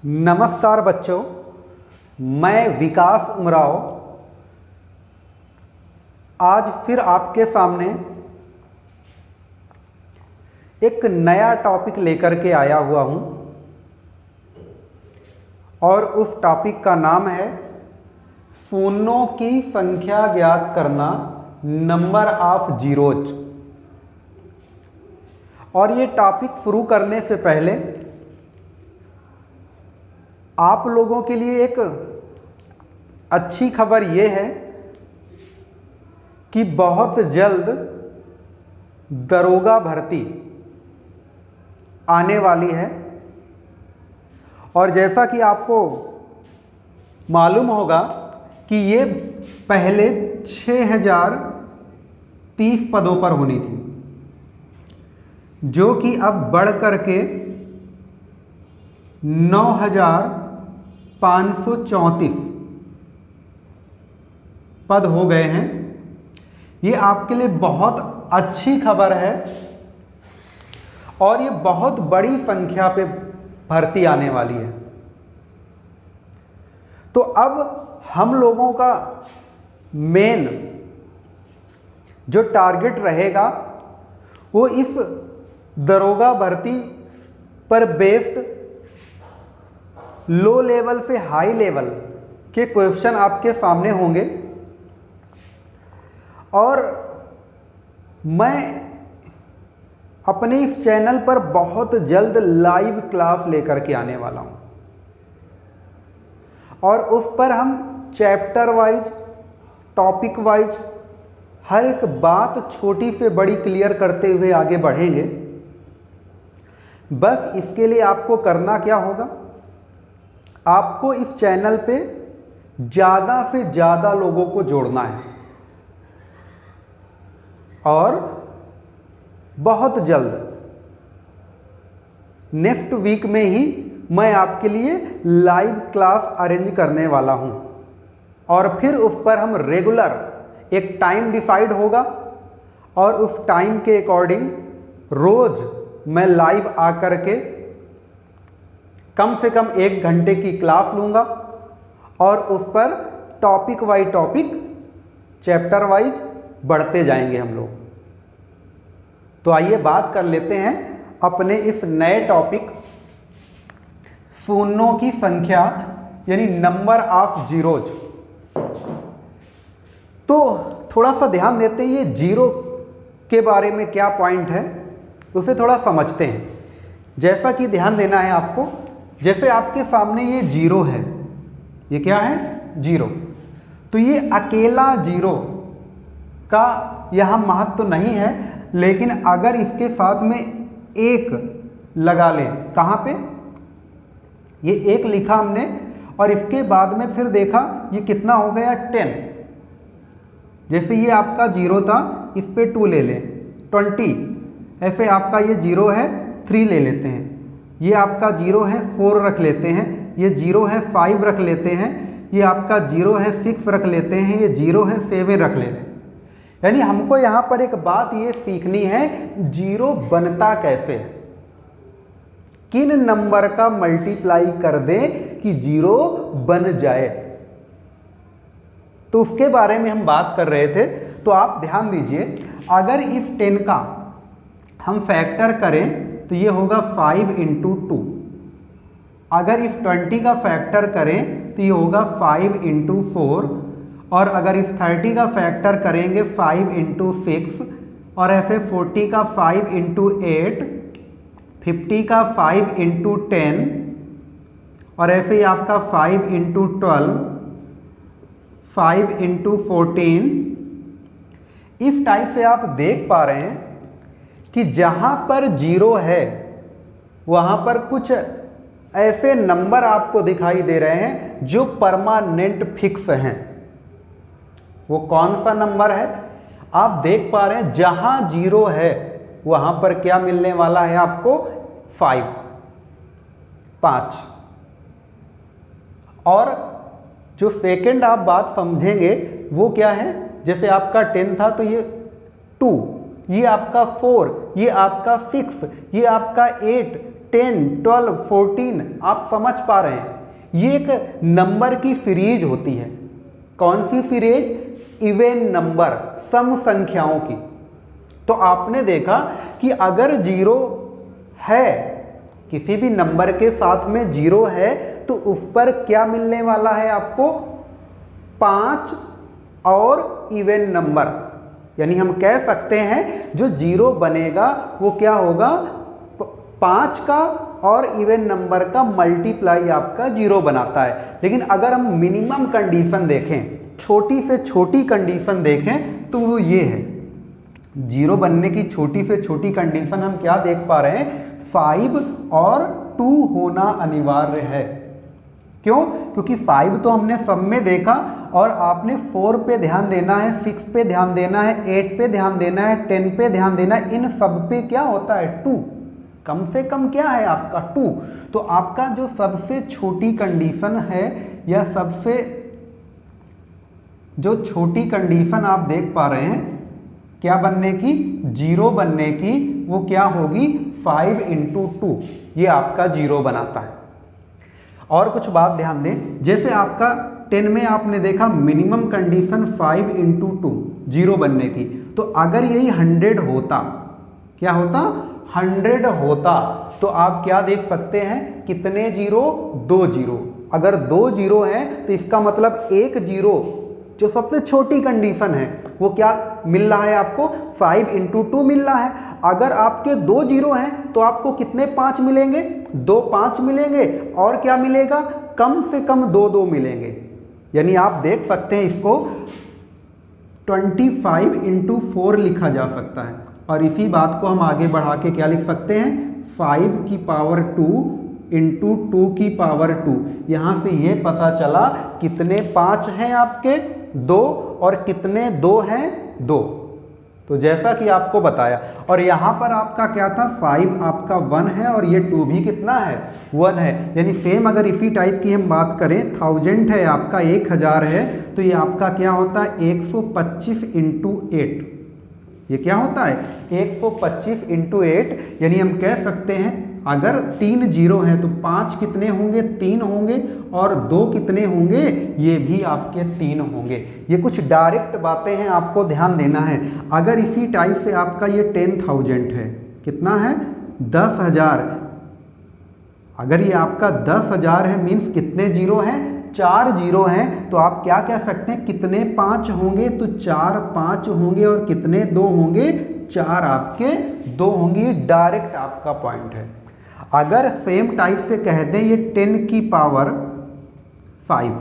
नमस्कार बच्चों, मैं विकास उमराव आज फिर आपके सामने एक नया टॉपिक लेकर के आया हुआ हूं और उस टॉपिक का नाम है शून्यों की संख्या ज्ञात करना, नंबर ऑफ जीरोज। और ये टॉपिक शुरू करने से पहले आप लोगों के लिए एक अच्छी खबर ये है कि बहुत जल्द दरोगा भर्ती आने वाली है। और जैसा कि आपको मालूम होगा कि ये पहले 6030 पदों पर होनी थी, जो कि अब बढ़ करके 9534 पद हो गए हैं। ये आपके लिए बहुत अच्छी खबर है और ये बहुत बड़ी संख्या पे भर्ती आने वाली है। तो अब हम लोगों का मेन जो टारगेट रहेगा वो इस दरोगा भर्ती पर बेस्ड लो लेवल से हाई लेवल के क्वेश्चन आपके सामने होंगे। और मैं अपने इस चैनल पर बहुत जल्द लाइव क्लास लेकर के आने वाला हूं और उस पर हम चैप्टर वाइज, टॉपिक वाइज हर एक बात छोटी से बड़ी क्लियर करते हुए आगे बढ़ेंगे। बस इसके लिए आपको करना क्या होगा, आपको इस चैनल पे ज़्यादा से ज़्यादा लोगों को जोड़ना है और बहुत जल्द नेक्स्ट वीक में ही मैं आपके लिए लाइव क्लास अरेंज करने वाला हूं। और फिर उस पर हम रेगुलर एक टाइम डिसाइड होगा और उस टाइम के अकॉर्डिंग रोज मैं लाइव आकर के कम से कम 1 घंटे की क्लास लूँगा और उस पर topic wise topic, chapter wise बढ़ते जाएंगे हम लोग। तो आइए बात कर लेते हैं अपने इस नए टॉपिक शून्यों की संख्या यानी नंबर ऑफ जीरोज। तो थोड़ा सा ध्यान देते हैं, ये जीरो के बारे में क्या पॉइंट है उसे थोड़ा समझते हैं। जैसा कि ध्यान देना है आपको, जैसे आपके सामने ये जीरो है, ये क्या है, जीरो। तो ये अकेला जीरो का यहाँ महत्व तो नहीं है, लेकिन अगर इसके साथ में एक लगा लें, कहाँ पे, ये एक लिखा हमने और इसके बाद में फिर देखा ये कितना हो गया, 10। जैसे ये आपका जीरो था, इस पे 2 ले लें, 20। ऐसे आपका ये जीरो है, 3 ले लेते हैं। ये आपका जीरो है, 4 रख लेते हैं। ये जीरो है, 5 रख लेते हैं। ये आपका जीरो है, 6 रख लेते हैं। ये जीरो है, 7 रख लेते हैं। यानी हमको यहाँ पर एक बात ये सीखनी है, जीरो बनता कैसे है, किन नंबर का मल्टीप्लाई कर दें कि जीरो बन जाए। तो उसके बारे में हम बात कर रहे थे। तो आप ध्यान दीजिए, अगर इस 10 का हम फैक्टर करें तो ये होगा 5 × 2। अगर इस 20 का फैक्टर करें तो ये होगा 5 × 4। और अगर इस 30 का फैक्टर करेंगे 5 × 6। और ऐसे 40 का 5 × 8, 50 का 5 × 10 और ऐसे ही आपका 5 × 12, 5 × 14। इस टाइप से आप देख पा रहे हैं कि जहां पर जीरो है वहां पर कुछ ऐसे नंबर आपको दिखाई दे रहे हैं जो परमानेंट फिक्स हैं। वो कौन सा नंबर है आप देख पा रहे हैं, जहां जीरो है वहां पर क्या मिलने वाला है आपको, 5। और जो सेकंड आप बात समझेंगे वो क्या है, जैसे आपका 10 था तो ये 2, ये आपका 4, ये आपका 6, ये आपका 8, 10, 12, 14 आप समझ पा रहे हैं, ये एक नंबर की सीरीज होती है। कौन सी सीरीज? इवन नंबर, सम संख्याओं की। तो आपने देखा कि अगर जीरो है, किसी भी नंबर के साथ में जीरो है, तो उस पर क्या मिलने वाला है आपको? 5 और इवन नंबर। यानी हम कह सकते हैं जो जीरो बनेगा वो क्या होगा? 5 का और इवन नंबर का मल्टीप्लाई आपका जीरो बनाता है। लेकिन अगर हम मिनिमम कंडीशन देखें, छोटी से छोटी कंडीशन देखें, तो वो ये है, जीरो बनने की छोटी से छोटी कंडीशन हम क्या देख पा रहे हैं? 5 और 2 होना अनिवार्य है। क्यों? क्योंकि 5 तो हमने सब में देखा, और आपने 4 पे ध्यान देना है, 6 पे ध्यान देना है, 8 पे ध्यान देना है, 10 पे ध्यान देना है। इन सब पे क्या होता है? 2। कम से कम क्या है आपका? 2। तो आपका जो सबसे छोटी कंडीशन है, या सबसे जो छोटी कंडीशन आप देख पा रहे हैं क्या बनने की? जीरो बनने की, वो क्या होगी? 5 × 2, ये आपका जीरो बनाता है। और कुछ बात ध्यान दें, जैसे आपका 10 में आपने देखा मिनिमम कंडीशन 5 × 2 जीरो बनने की, तो अगर यही 100 होता, क्या होता? 100 होता, तो आप क्या देख सकते हैं? कितने जीरो? 2 जीरो। अगर 2 जीरो हैं तो इसका मतलब एक जीरो, जो सबसे छोटी कंडीशन है, वो क्या मिल रहा है आपको? 5 × 2 मिल रहा है। अगर आपके 2 जीरो हैं तो आपको कितने 5 मिलेंगे? 2 5 मिलेंगे, और क्या मिलेगा? कम से कम 2 2 मिलेंगे। यानी आप देख सकते हैं इसको 25 × 4 लिखा जा सकता है। और इसी बात को हम आगे बढ़ा के क्या लिख सकते हैं? 5 की पावर 2 × 2 की पावर 2। यहाँ से ये पता चला कितने 5 हैं आपके? 2, और कितने 2 हैं? 2। तो जैसा कि आपको बताया, और यहाँ पर आपका क्या था? 5 आपका 1 है, और ये 2 भी कितना है? 1 है। यानी सेम अगर इसी टाइप की हम बात करें, 1000 है आपका, 1000 है, तो ये आपका क्या होता है? 125 × 8। ये क्या होता है? 125 × 8। यानी हम कह सकते हैं अगर 3 जीरो हैं तो 5 कितने होंगे? 3 होंगे, और 2 कितने होंगे? ये भी आपके 3 होंगे। ये कुछ डायरेक्ट बातें हैं, आपको ध्यान देना है। अगर इसी टाइप से आपका ये 10,000 है, कितना है? 10,000। अगर ये आपका 10,000 है, मीन्स कितने जीरो हैं? 4 जीरो हैं। तो आप क्या कह सकते हैं? कितने 5 होंगे? तो 4 5 होंगे, और कितने 2 होंगे? 4 आपके 2 होंगे। डायरेक्ट आपका पॉइंट है। अगर सेम टाइप से कह दें ये 10 की पावर 5,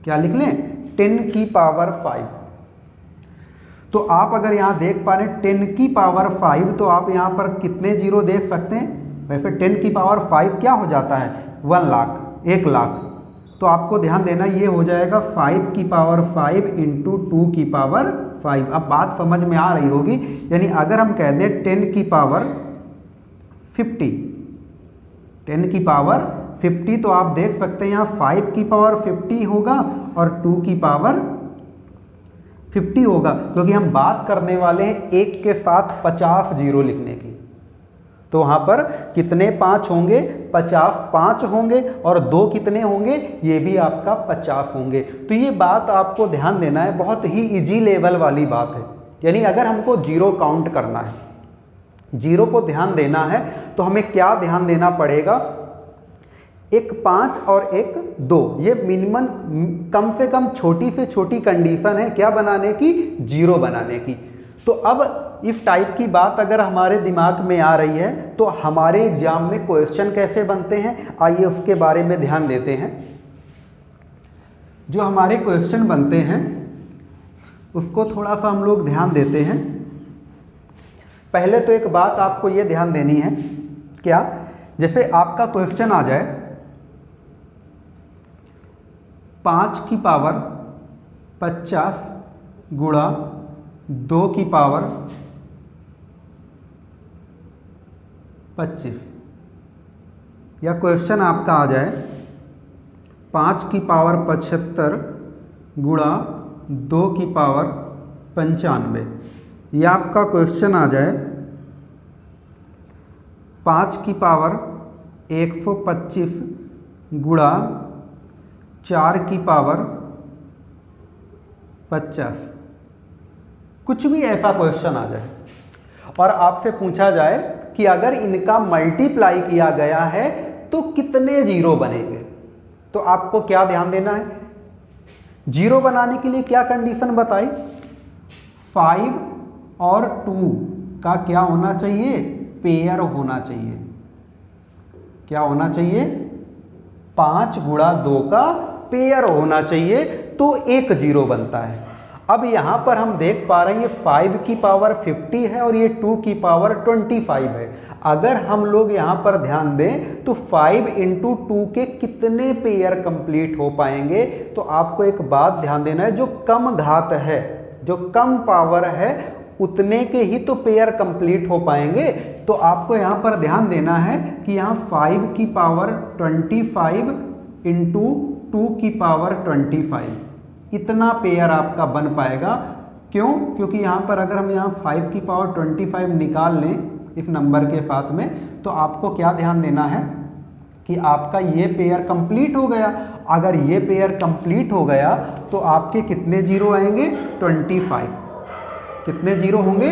क्या लिख लें? 10 की पावर 5। तो आप अगर यहां देख पा रहे हैं 10 की पावर 5, तो आप यहां पर कितने जीरो देख सकते हैं? वैसे 10 की पावर 5 क्या हो जाता है? 1 लाख, 1 लाख। तो आपको ध्यान देना, ये हो जाएगा 5 की पावर 5 × 2 की पावर 5। अब बात समझ में आ रही होगी। यानी अगर हम कह दें 10 की पावर 50, 10 की पावर 50, तो आप देख सकते हैं यहाँ 5 की पावर 50 होगा और 2 की पावर 50 होगा, क्योंकि हम बात करने वाले हैं 1 के साथ 50 जीरो लिखने की। तो वहाँ पर कितने 5 होंगे? 50 5 होंगे, और 2 कितने होंगे? ये भी आपका 50 होंगे। तो ये बात आपको ध्यान देना है, बहुत ही इजी लेवल वाली बात है। यानी अगर हमको जीरो काउंट करना है, जीरो को ध्यान देना है, तो हमें क्या ध्यान देना पड़ेगा? एक 5 और एक 2, ये मिनिमम कम से कम छोटी से छोटी कंडीशन है क्या बनाने की? जीरो बनाने की। तो अब इस टाइप की बात अगर हमारे दिमाग में आ रही है, तो हमारे एग्जाम में क्वेश्चन कैसे बनते हैं, आइए उसके बारे में ध्यान देते हैं। जो हमारे क्वेश्चन बनते हैं उसको थोड़ा सा हम लोग ध्यान देते हैं। पहले तो एक बात आपको ये ध्यान देनी है, क्या? जैसे आपका क्वेश्चन आ जाए 5 की पावर 50 गुणा 2 की पावर 25, या क्वेश्चन आपका आ जाए 5 की पावर 75 गुणा 2 की पावर 95, या आपका क्वेश्चन आ जाए 5 की पावर 125 गुणा 4 की पावर 50। कुछ भी ऐसा क्वेश्चन आ जाए और आपसे पूछा जाए कि अगर इनका मल्टीप्लाई किया गया है तो कितने जीरो बनेंगे, तो आपको क्या ध्यान देना है? जीरो बनाने के लिए क्या कंडीशन बताई? 5 और 2 का क्या होना चाहिए? पेयर होना चाहिए। क्या होना चाहिए? 5 गुणा 2 का पेयर होना चाहिए, तो एक जीरो बनता है। अब यहां पर हम देख पा रहे हैं ये 5 की पावर 50 है और ये 2 की पावर 25 है। अगर हम लोग यहां पर ध्यान दें तो 5 इंटू 2 के कितने पेयर कंप्लीट हो पाएंगे? तो आपको एक बात ध्यान देना है, जो कम घात है, जो कम पावर है, उतने के ही तो पेयर कंप्लीट हो पाएंगे। तो आपको यहां पर ध्यान देना है कि यहां 5 की पावर 25 इंटू 2 की पावर 25, इतना पेयर आपका बन पाएगा। क्यों? क्योंकि यहाँ पर अगर हम यहाँ 5 की पावर 25 निकाल लें इस नंबर के साथ में, तो आपको क्या ध्यान देना है कि आपका ये पेयर कंप्लीट हो गया। अगर ये पेयर कंप्लीट हो गया तो आपके कितने जीरो आएंगे? 25। कितने जीरो होंगे?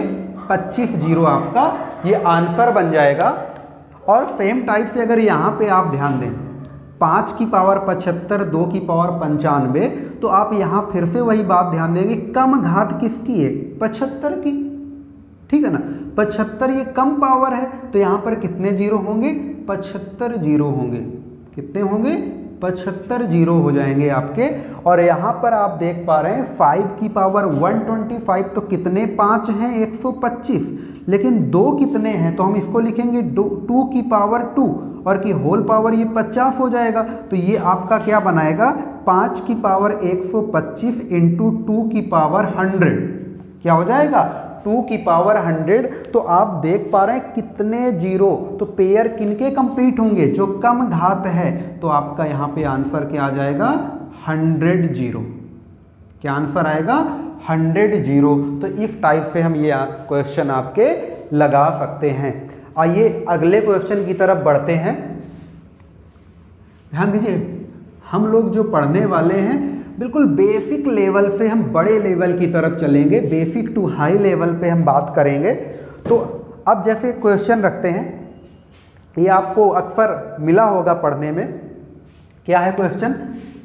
25 जीरो आपका ये आंसर बन जाएगा। और सेम टाइप से अगर यहाँ पे आप ध्यान दें 5 की पावर 75, 2 की पावर 95, तो आप यहाँ फिर से वही बात ध्यान देंगे, कम घात किसकी है? 75 की। ठीक है ना, 75 ये कम पावर है, तो यहाँ पर कितने जीरो होंगे? 75 जीरो होंगे। कितने होंगे? 75 जीरो हो जाएंगे आपके। और यहाँ पर आप देख पा रहे हैं 5 की पावर 125, तो कितने 5 हैं? 125। लेकिन 2 कितने हैं? तो हम इसको लिखेंगे 2 की पावर 2 और की होल पावर ये 50 हो जाएगा। तो ये आपका क्या बनाएगा? 5 की पावर 125 इंटू 2 की पावर 100। क्या हो जाएगा? 2 की पावर 100। तो आप देख पा रहे हैं कितने जीरो, तो पेयर किनके कंप्लीट होंगे? जो कम घात है। तो आपका यहाँ पे आंसर क्या आ जाएगा? 100 जीरो। क्या आंसर आएगा? 100 जीरो। तो इस टाइप से हम ये क्वेश्चन आपके लगा सकते हैं। आइए अगले क्वेश्चन की तरफ बढ़ते हैं। ध्यान दीजिए, हम लोग जो पढ़ने वाले हैं बिल्कुल बेसिक लेवल से हम बड़े लेवल की तरफ चलेंगे, बेसिक टू हाई लेवल पे हम बात करेंगे। तो अब जैसे क्वेश्चन रखते हैं, ये आपको अक्सर मिला होगा पढ़ने में। क्या है क्वेश्चन?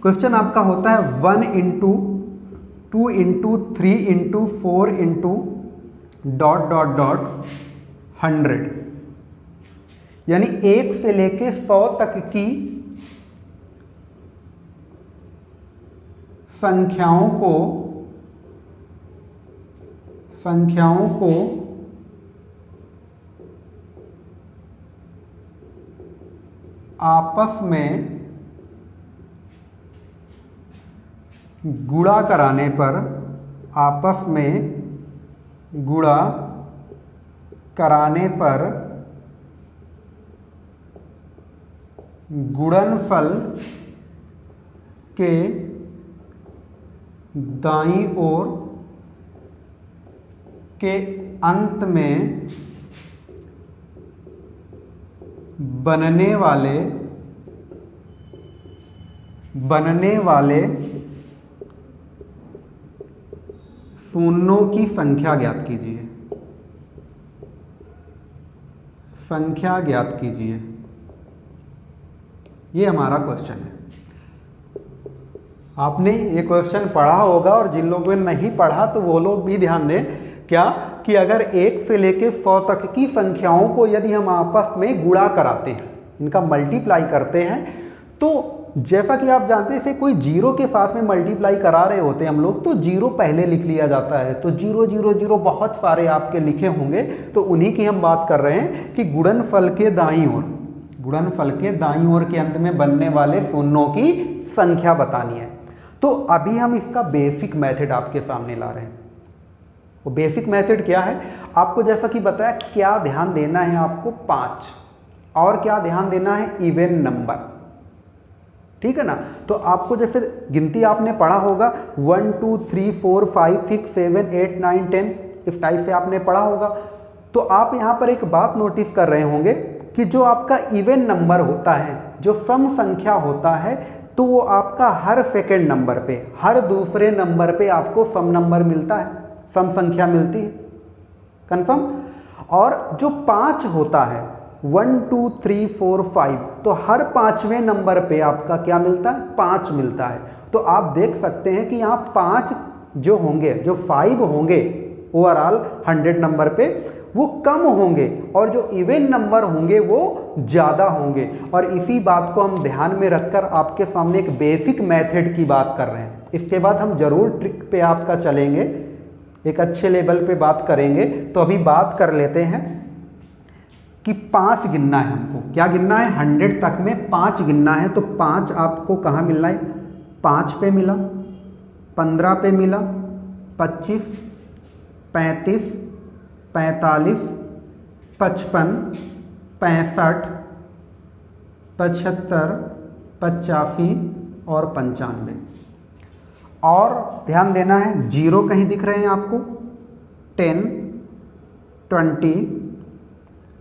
क्वेश्चन आपका होता है 1 into 2 into 3 into 4 into dot dot dot 100, यानी 1 से लेके 100 तक की संख्याओं को आपस में गुणा कराने पर, आपस में गुणा कराने पर गुणनफल के दाईं ओर के अंत में बनने वाले शून्यों की संख्या ज्ञात कीजिए। संख्या ज्ञात कीजिए, ये हमारा क्वेश्चन है। आपने ये क्वेश्चन पढ़ा होगा और जिन लोगों ने नहीं पढ़ा तो वो लोग भी ध्यान दें। क्या कि अगर 1 से लेके 100 तक की संख्याओं को यदि हम आपस में गुणा कराते हैं, इनका मल्टीप्लाई करते हैं, तो जैसा कि आप जानते हैं, कोई जीरो के साथ में मल्टीप्लाई करा रहे होते हैं हम लोग, तो जीरो पहले लिख लिया जाता है। तो 0 0 0 बहुत सारे आपके लिखे होंगे, तो उन्हीं की हम बात कर रहे हैं कि गुणनफल के दाईं ओर, गुणनफल के दाईं ओर के अंत में बनने वाले शून्यों की संख्या बतानी है। तो अभी हम इसका बेसिक मेथड आपके सामने ला रहे हैं। वो बेसिक मेथड क्या है? आपको जैसा कि बताया, क्या ध्यान देना है आपको? 5, और क्या ध्यान देना है? Even number. ठीक है ना? तो आपको जैसे गिनती आपने पढ़ा होगा 1 2 3 4 5 6 7 8 9 10, इस टाइप से आपने पढ़ा होगा। तो आप यहाँ पर एक बात नोटिस कर रहे होंगे कि जो आपका इवन नंबर होता है, जो सम संख्या होता है, तो वो आपका हर सेकेंड नंबर पे, हर दूसरे नंबर पे आपको सम नंबर मिलता है, सम संख्या मिलती है। कंफर्म। और जो 5 होता है 1 2 3 4 5, तो हर 5वें नंबर पे आपका क्या मिलता है? 5 मिलता है। तो आप देख सकते हैं कि यहाँ 5 जो होंगे, जो 5 होंगे ओवरऑल 100 नंबर पे, वो कम होंगे और जो इवन नंबर होंगे वो ज़्यादा होंगे। और इसी बात को हम ध्यान में रखकर आपके सामने एक बेसिक मेथड की बात कर रहे हैं। इसके बाद हम ज़रूर ट्रिक पे आपका चलेंगे, एक अच्छे लेवल पे बात करेंगे। तो अभी बात कर लेते हैं कि 5 गिनना है हमको। क्या गिनना है? 100 तक में 5 गिनना है। तो 5 आपको कहाँ मिलना है? 5 पे मिला, 15 पे मिला, 25, 35, 45, 55, 65, 75, 85 और 95। और ध्यान देना है, जीरो कहीं दिख रहे हैं आपको? 10, 20,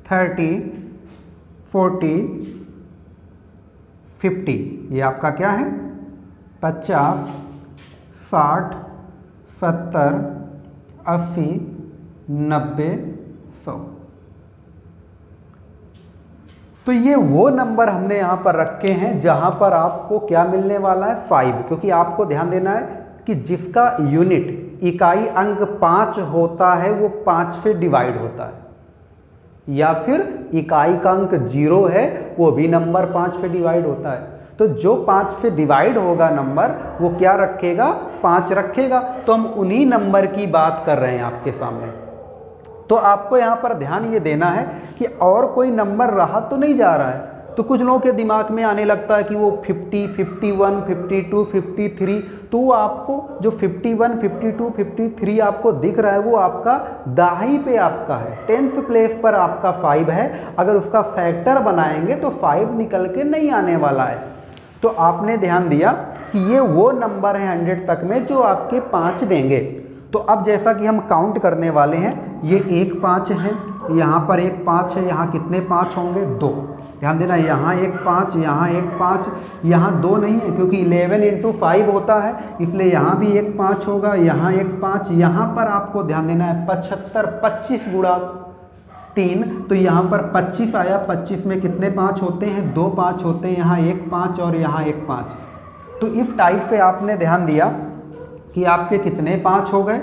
30, 40, 50। ये आपका क्या है? 50, 60, 70, 80, 90, 100। तो ये वो नंबर हमने यहाँ पर रखे हैं जहाँ पर आपको क्या मिलने वाला है? 5। क्योंकि आपको ध्यान देना है कि जिसका यूनिट, इकाई अंक 5 होता है, वो 5 से डिवाइड होता है, या फिर इकाई का अंक 0 है, वो भी नंबर 5 से डिवाइड होता है। तो जो 5 से डिवाइड होगा नंबर, वो क्या रखेगा? 5 रखेगा। तो हम उन्हीं नंबर की बात कर रहे हैं आपके सामने। तो आपको यहाँ पर ध्यान ये देना है कि और कोई नंबर रहा तो नहीं जा रहा है। तो कुछ लोगों के दिमाग में आने लगता है कि वो 50, 51, 52, 53, तो वो आपको जो 51, 52, 53 आपको दिख रहा है, वो आपका दाही पे आपका है, 10th प्लेस पर आपका 5 है। अगर उसका फैक्टर बनाएंगे तो 5 निकल के नहीं आने वाला है। तो आपने ध्यान दिया कि ये वो नंबर है 100 तक में जो आपके 5 देंगे। तो अब जैसा कि हम काउंट करने वाले हैं, ये एक 5 है, यहाँ पर एक 5 है, यहाँ कितने 5 होंगे? 2। ध्यान देना, यहाँ एक 5, यहाँ एक 5, यहाँ 2 नहीं है, क्योंकि 11 × 5 होता है, इसलिए यहाँ भी एक 5 होगा, यहाँ एक 5, यहाँ पर आपको ध्यान देना है 75, 25 गुणा 3, तो यहाँ पर 25 आया। 25 में कितने 5 होते हैं? 2 5 होते हैं, यहाँ एक 5 और यहाँ एक 5। तो इस टाइप से आपने ध्यान दिया कि आपके कितने 5 हो गए?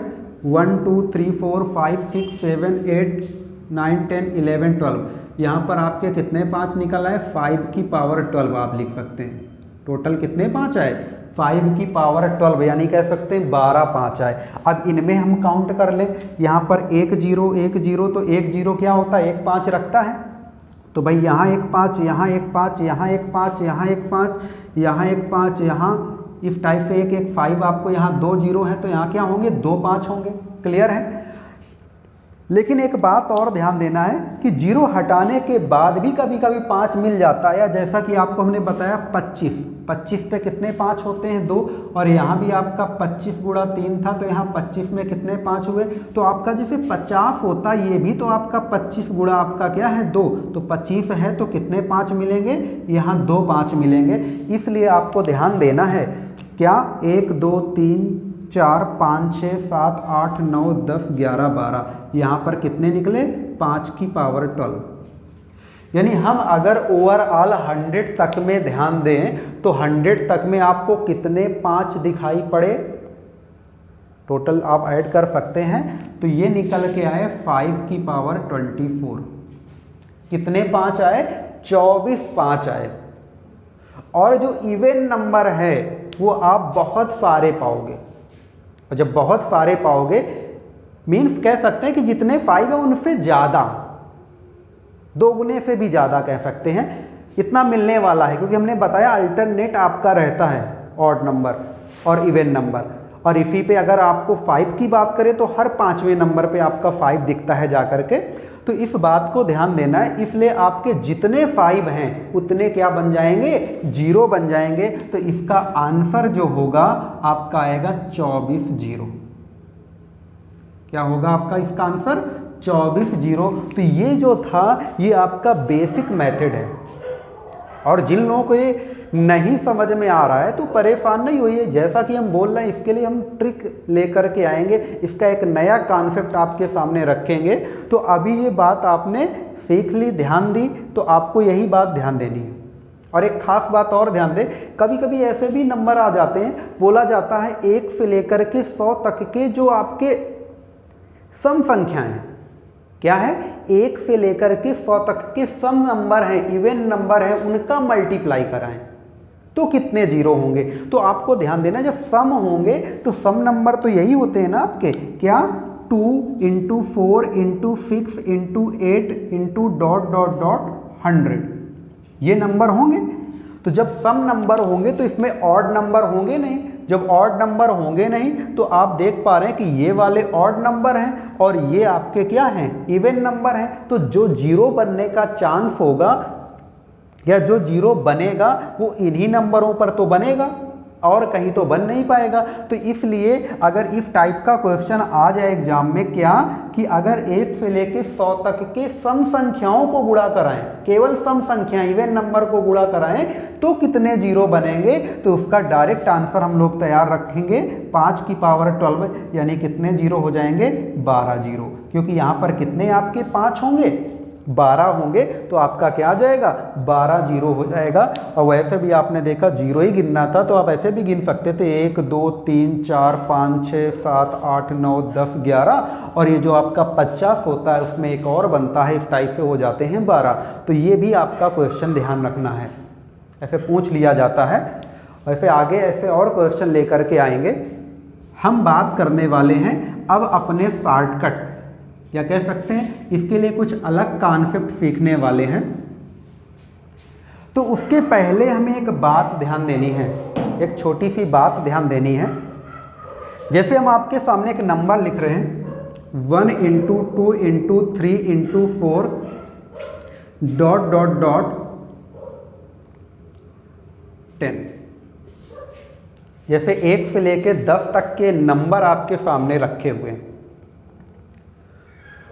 1 2 3 4 5 6 7 8 9 10 11 12। यहाँ पर आपके कितने 5 निकल आए? 5 की पावर 12 आप लिख सकते हैं। टोटल कितने 5 आए? 5 की पावर 12, यानी कह सकते हैं 12 5 आए। अब इनमें हम काउंट कर लें। यहाँ पर 1 0 1 0, तो 1 0 क्या होता है? 1 5 रखता है। तो भाई यहाँ एक 5, यहाँ एक 5, यहाँ एक 5, यहाँ एक 5, यहाँ एक 5, यहाँ इस टाइप से एक 5 आपको, यहाँ 2 0 है, तो यहाँ क्या होंगे? 2 5 होंगे। क्लियर है? लेकिन एक बात और ध्यान देना है कि 0 हटाने के बाद भी कभी कभी 5 मिल जाता है। या जैसा कि आपको हमने बताया 25 पे कितने 5 होते हैं? 2। और यहाँ भी आपका 25 गुणा 3 था, तो यहाँ 25 में कितने 5 हुए? तो आपका जैसे 50 होता है, ये भी तो आपका 25 गुणा आपका क्या है? 2। तो 25 है, तो कितने 5 मिलेंगे? यहाँ 2 5 मिलेंगे। इसलिए आपको ध्यान देना है क्या? 1 2 3 4 5 6 7 8 9 10 11 12, यहाँ पर कितने निकले? 5 की पावर 12। यानी हम अगर ओवरऑल 100 तक में ध्यान दें तो 100 तक में आपको कितने 5 दिखाई पड़े? टोटल आप ऐड कर सकते हैं, तो ये निकल के आए 5 की पावर 24। कितने 5 आए? 24 5 आए। और जो इवन नंबर है वो आप बहुत सारे पाओगे, और जब बहुत सारे पाओगे मीन्स कह सकते हैं कि जितने 5 है उनसे ज़्यादा, 2 गुने से भी ज़्यादा कह सकते हैं, इतना मिलने वाला है। क्योंकि हमने बताया अल्टरनेट आपका रहता है ऑड नंबर और इवन नंबर। और इसी पे अगर आपको 5 की बात करें तो हर 5वें नंबर पे आपका 5 दिखता है जा करके। तो इस बात को ध्यान देना है। इसलिए आपके जितने 5 हैं उतने क्या बन जाएंगे? 0 बन जाएंगे। तो इसका आंसर जो होगा आपका आएगा 24 0। क्या होगा आपका इसका आंसर? 24 जीरो। तो ये जो था ये आपका बेसिक मेथड है, और जिन लोगों को ये नहीं समझ में आ रहा है तो परेशान नहीं होइए, जैसा कि हम बोल रहे हैं इसके लिए हम ट्रिक लेकर के आएंगे, इसका एक नया कॉन्सेप्ट आपके सामने रखेंगे। तो अभी ये बात आपने सीख ली, ध्यान दी, तो आपको यही बात ध्यान देनी है। और एक खास बात और ध्यान दें, कभी कभी ऐसे भी नंबर आ जाते हैं, बोला जाता है 1 से लेकर के 100 तक के जो आपके सम संख्याएं हैं, क्या है, 1 से लेकर के 100 तक के सम नंबर हैं, इवन नंबर है, उनका मल्टीप्लाई कराएं तो कितने जीरो होंगे। तो आपको ध्यान देना, जब सम होंगे तो सम नंबर तो यही होते हैं ना आपके, क्या, 2 × 4 × 6 × 8 × ... 100, ये नंबर होंगे। तो जब सम नंबर होंगे तो इसमें ऑड नंबर होंगे नहीं, जब ऑड नंबर होंगे नहीं तो आप देख पा रहे हैं कि ये वाले ऑड नंबर हैं और ये आपके क्या हैं, इवन नंबर हैं। तो जो जीरो बनने का चांस होगा या जो जीरो बनेगा वो इन्हीं नंबरों पर तो बनेगा, और कहीं तो बन नहीं पाएगा। तो इसलिए अगर इस टाइप का क्वेश्चन आ जाए एग्जाम में, क्या कि अगर 1 से लेके 100 तक के सम संख्याओं को गुणा कराएं, केवल सम संख्या इवन नंबर को गुणा कराएं तो कितने जीरो बनेंगे, तो उसका डायरेक्ट आंसर हम लोग तैयार रखेंगे 5 की पावर 12, यानी कितने जीरो हो जाएंगे, 12 जीरो, क्योंकि यहाँ पर कितने आपके 5 होंगे, 12 होंगे, तो आपका क्या आ जाएगा, 12 जीरो हो जाएगा। और वैसे भी आपने देखा जीरो ही गिनना था तो आप ऐसे भी गिन सकते थे, 1 2 3 4 5 6 7 8 9 10 11, और ये जो आपका 50 होता है उसमें एक और बनता है, इस टाइप से हो जाते हैं 12। तो ये भी आपका क्वेश्चन ध्यान रखना है, ऐसे पूछ लिया जाता है। वैसे आगे ऐसे और क्वेश्चन लेकर के आएंगे। हम बात करने वाले हैं अब अपने शॉर्टकट, या कह सकते हैं इसके लिए कुछ अलग कॉन्सेप्ट सीखने वाले हैं। तो उसके पहले हमें एक बात ध्यान देनी है, एक छोटी सी बात ध्यान देनी है। जैसे हम आपके सामने एक नंबर लिख रहे हैं 1 × 2 × 3 × 4 ... 10। जैसे 1 से लेके 10 तक के नंबर आपके सामने रखे हुए हैं।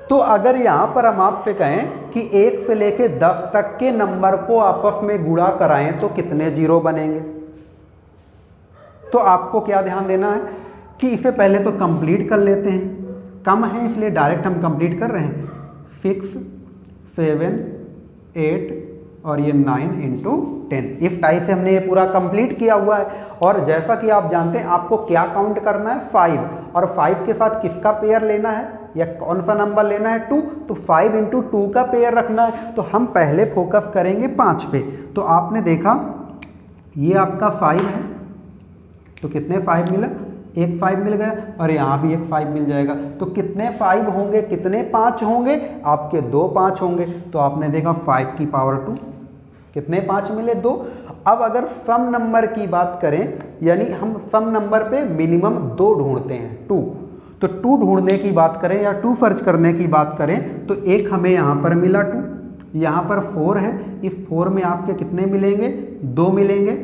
तो अगर यहाँ पर हम आपसे कहें कि 1 से लेके 10 तक के नंबर को आपस में गुणा कराएं तो कितने जीरो बनेंगे, तो आपको क्या ध्यान देना है कि इसे पहले तो कंप्लीट कर लेते हैं, कम है इसलिए डायरेक्ट हम कंप्लीट कर रहे हैं, 6 7 8 और ये 9 × 10, इस टाइप से हमने ये पूरा कंप्लीट किया हुआ है। और जैसा कि आप जानते हैं आपको क्या काउंट करना है, 5, और 5 के साथ किसका पेयर लेना है या कौन सा नंबर लेना है, 2, तो 5 × 2 का पेयर रखना है। तो हम पहले फोकस करेंगे 5 पे। तो आपने देखा ये आपका 5 है, तो कितने 5 मिला, एक 5 मिल गया, और यहाँ भी एक 5 मिल जाएगा। तो कितने 5 होंगे, कितने 5 होंगे, आपके 2 5 होंगे। तो आपने देखा 5 की पावर 2, कितने 5 मिले, 2। अब अगर सम नंबर की बात करें, यानी हम सम नंबर पे मिनिमम 2 ढूंढते हैं, 2, तो 2 ढूंढने की बात करें या 2 सर्च करने की बात करें तो एक हमें यहाँ पर मिला 2, यहाँ पर 4 है, इस 4 में आपके कितने मिलेंगे, 2 मिलेंगे,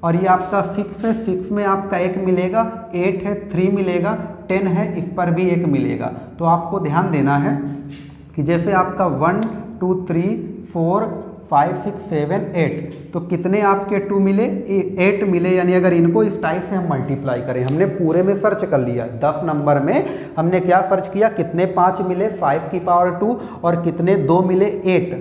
और ये आपका 6 है, 6 में आपका 1 मिलेगा, 8 है 3 मिलेगा, 10 है इस पर भी 1 मिलेगा। तो आपको ध्यान देना है कि जैसे आपका 1 2 3 4 5 6 7 8, तो कितने आपके 2 मिले, 8 मिले, यानी अगर इनको इस टाइप से हम मल्टीप्लाई करें, हमने पूरे में सर्च कर लिया 10 नंबर में, हमने क्या सर्च किया, कितने 5 मिले, 5 की पावर 2, और कितने 2 मिले, 8।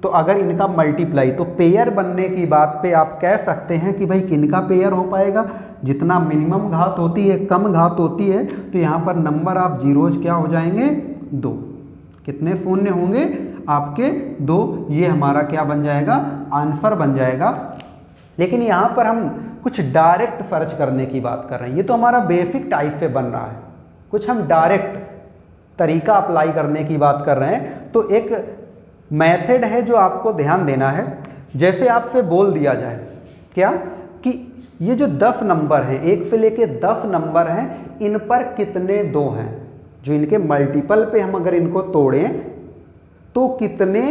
तो अगर इनका मल्टीप्लाई, तो पेयर बनने की बात पे आप कह सकते हैं कि भाई किनका पेयर हो पाएगा, जितना मिनिमम घात होती है, कम घात होती है, तो यहाँ पर नंबर ऑफ जीरोज क्या हो जाएंगे, 2। कितने शून्य होंगे आपके, 2। ये हमारा क्या बन जाएगा, आंसर बन जाएगा। लेकिन यहाँ पर हम कुछ डायरेक्ट सर्च करने की बात कर रहे हैं, ये तो हमारा बेसिक टाइप से बन रहा है, कुछ हम डायरेक्ट तरीका अप्लाई करने की बात कर रहे हैं। तो एक मेथड है जो आपको ध्यान देना है। जैसे आपसे बोल दिया जाए क्या कि ये जो 10 नंबर हैं, 1 से लेके 10 नंबर हैं, इन पर कितने 2 हैं, जो इनके मल्टीपल पे हम अगर इनको तोड़ें तो कितने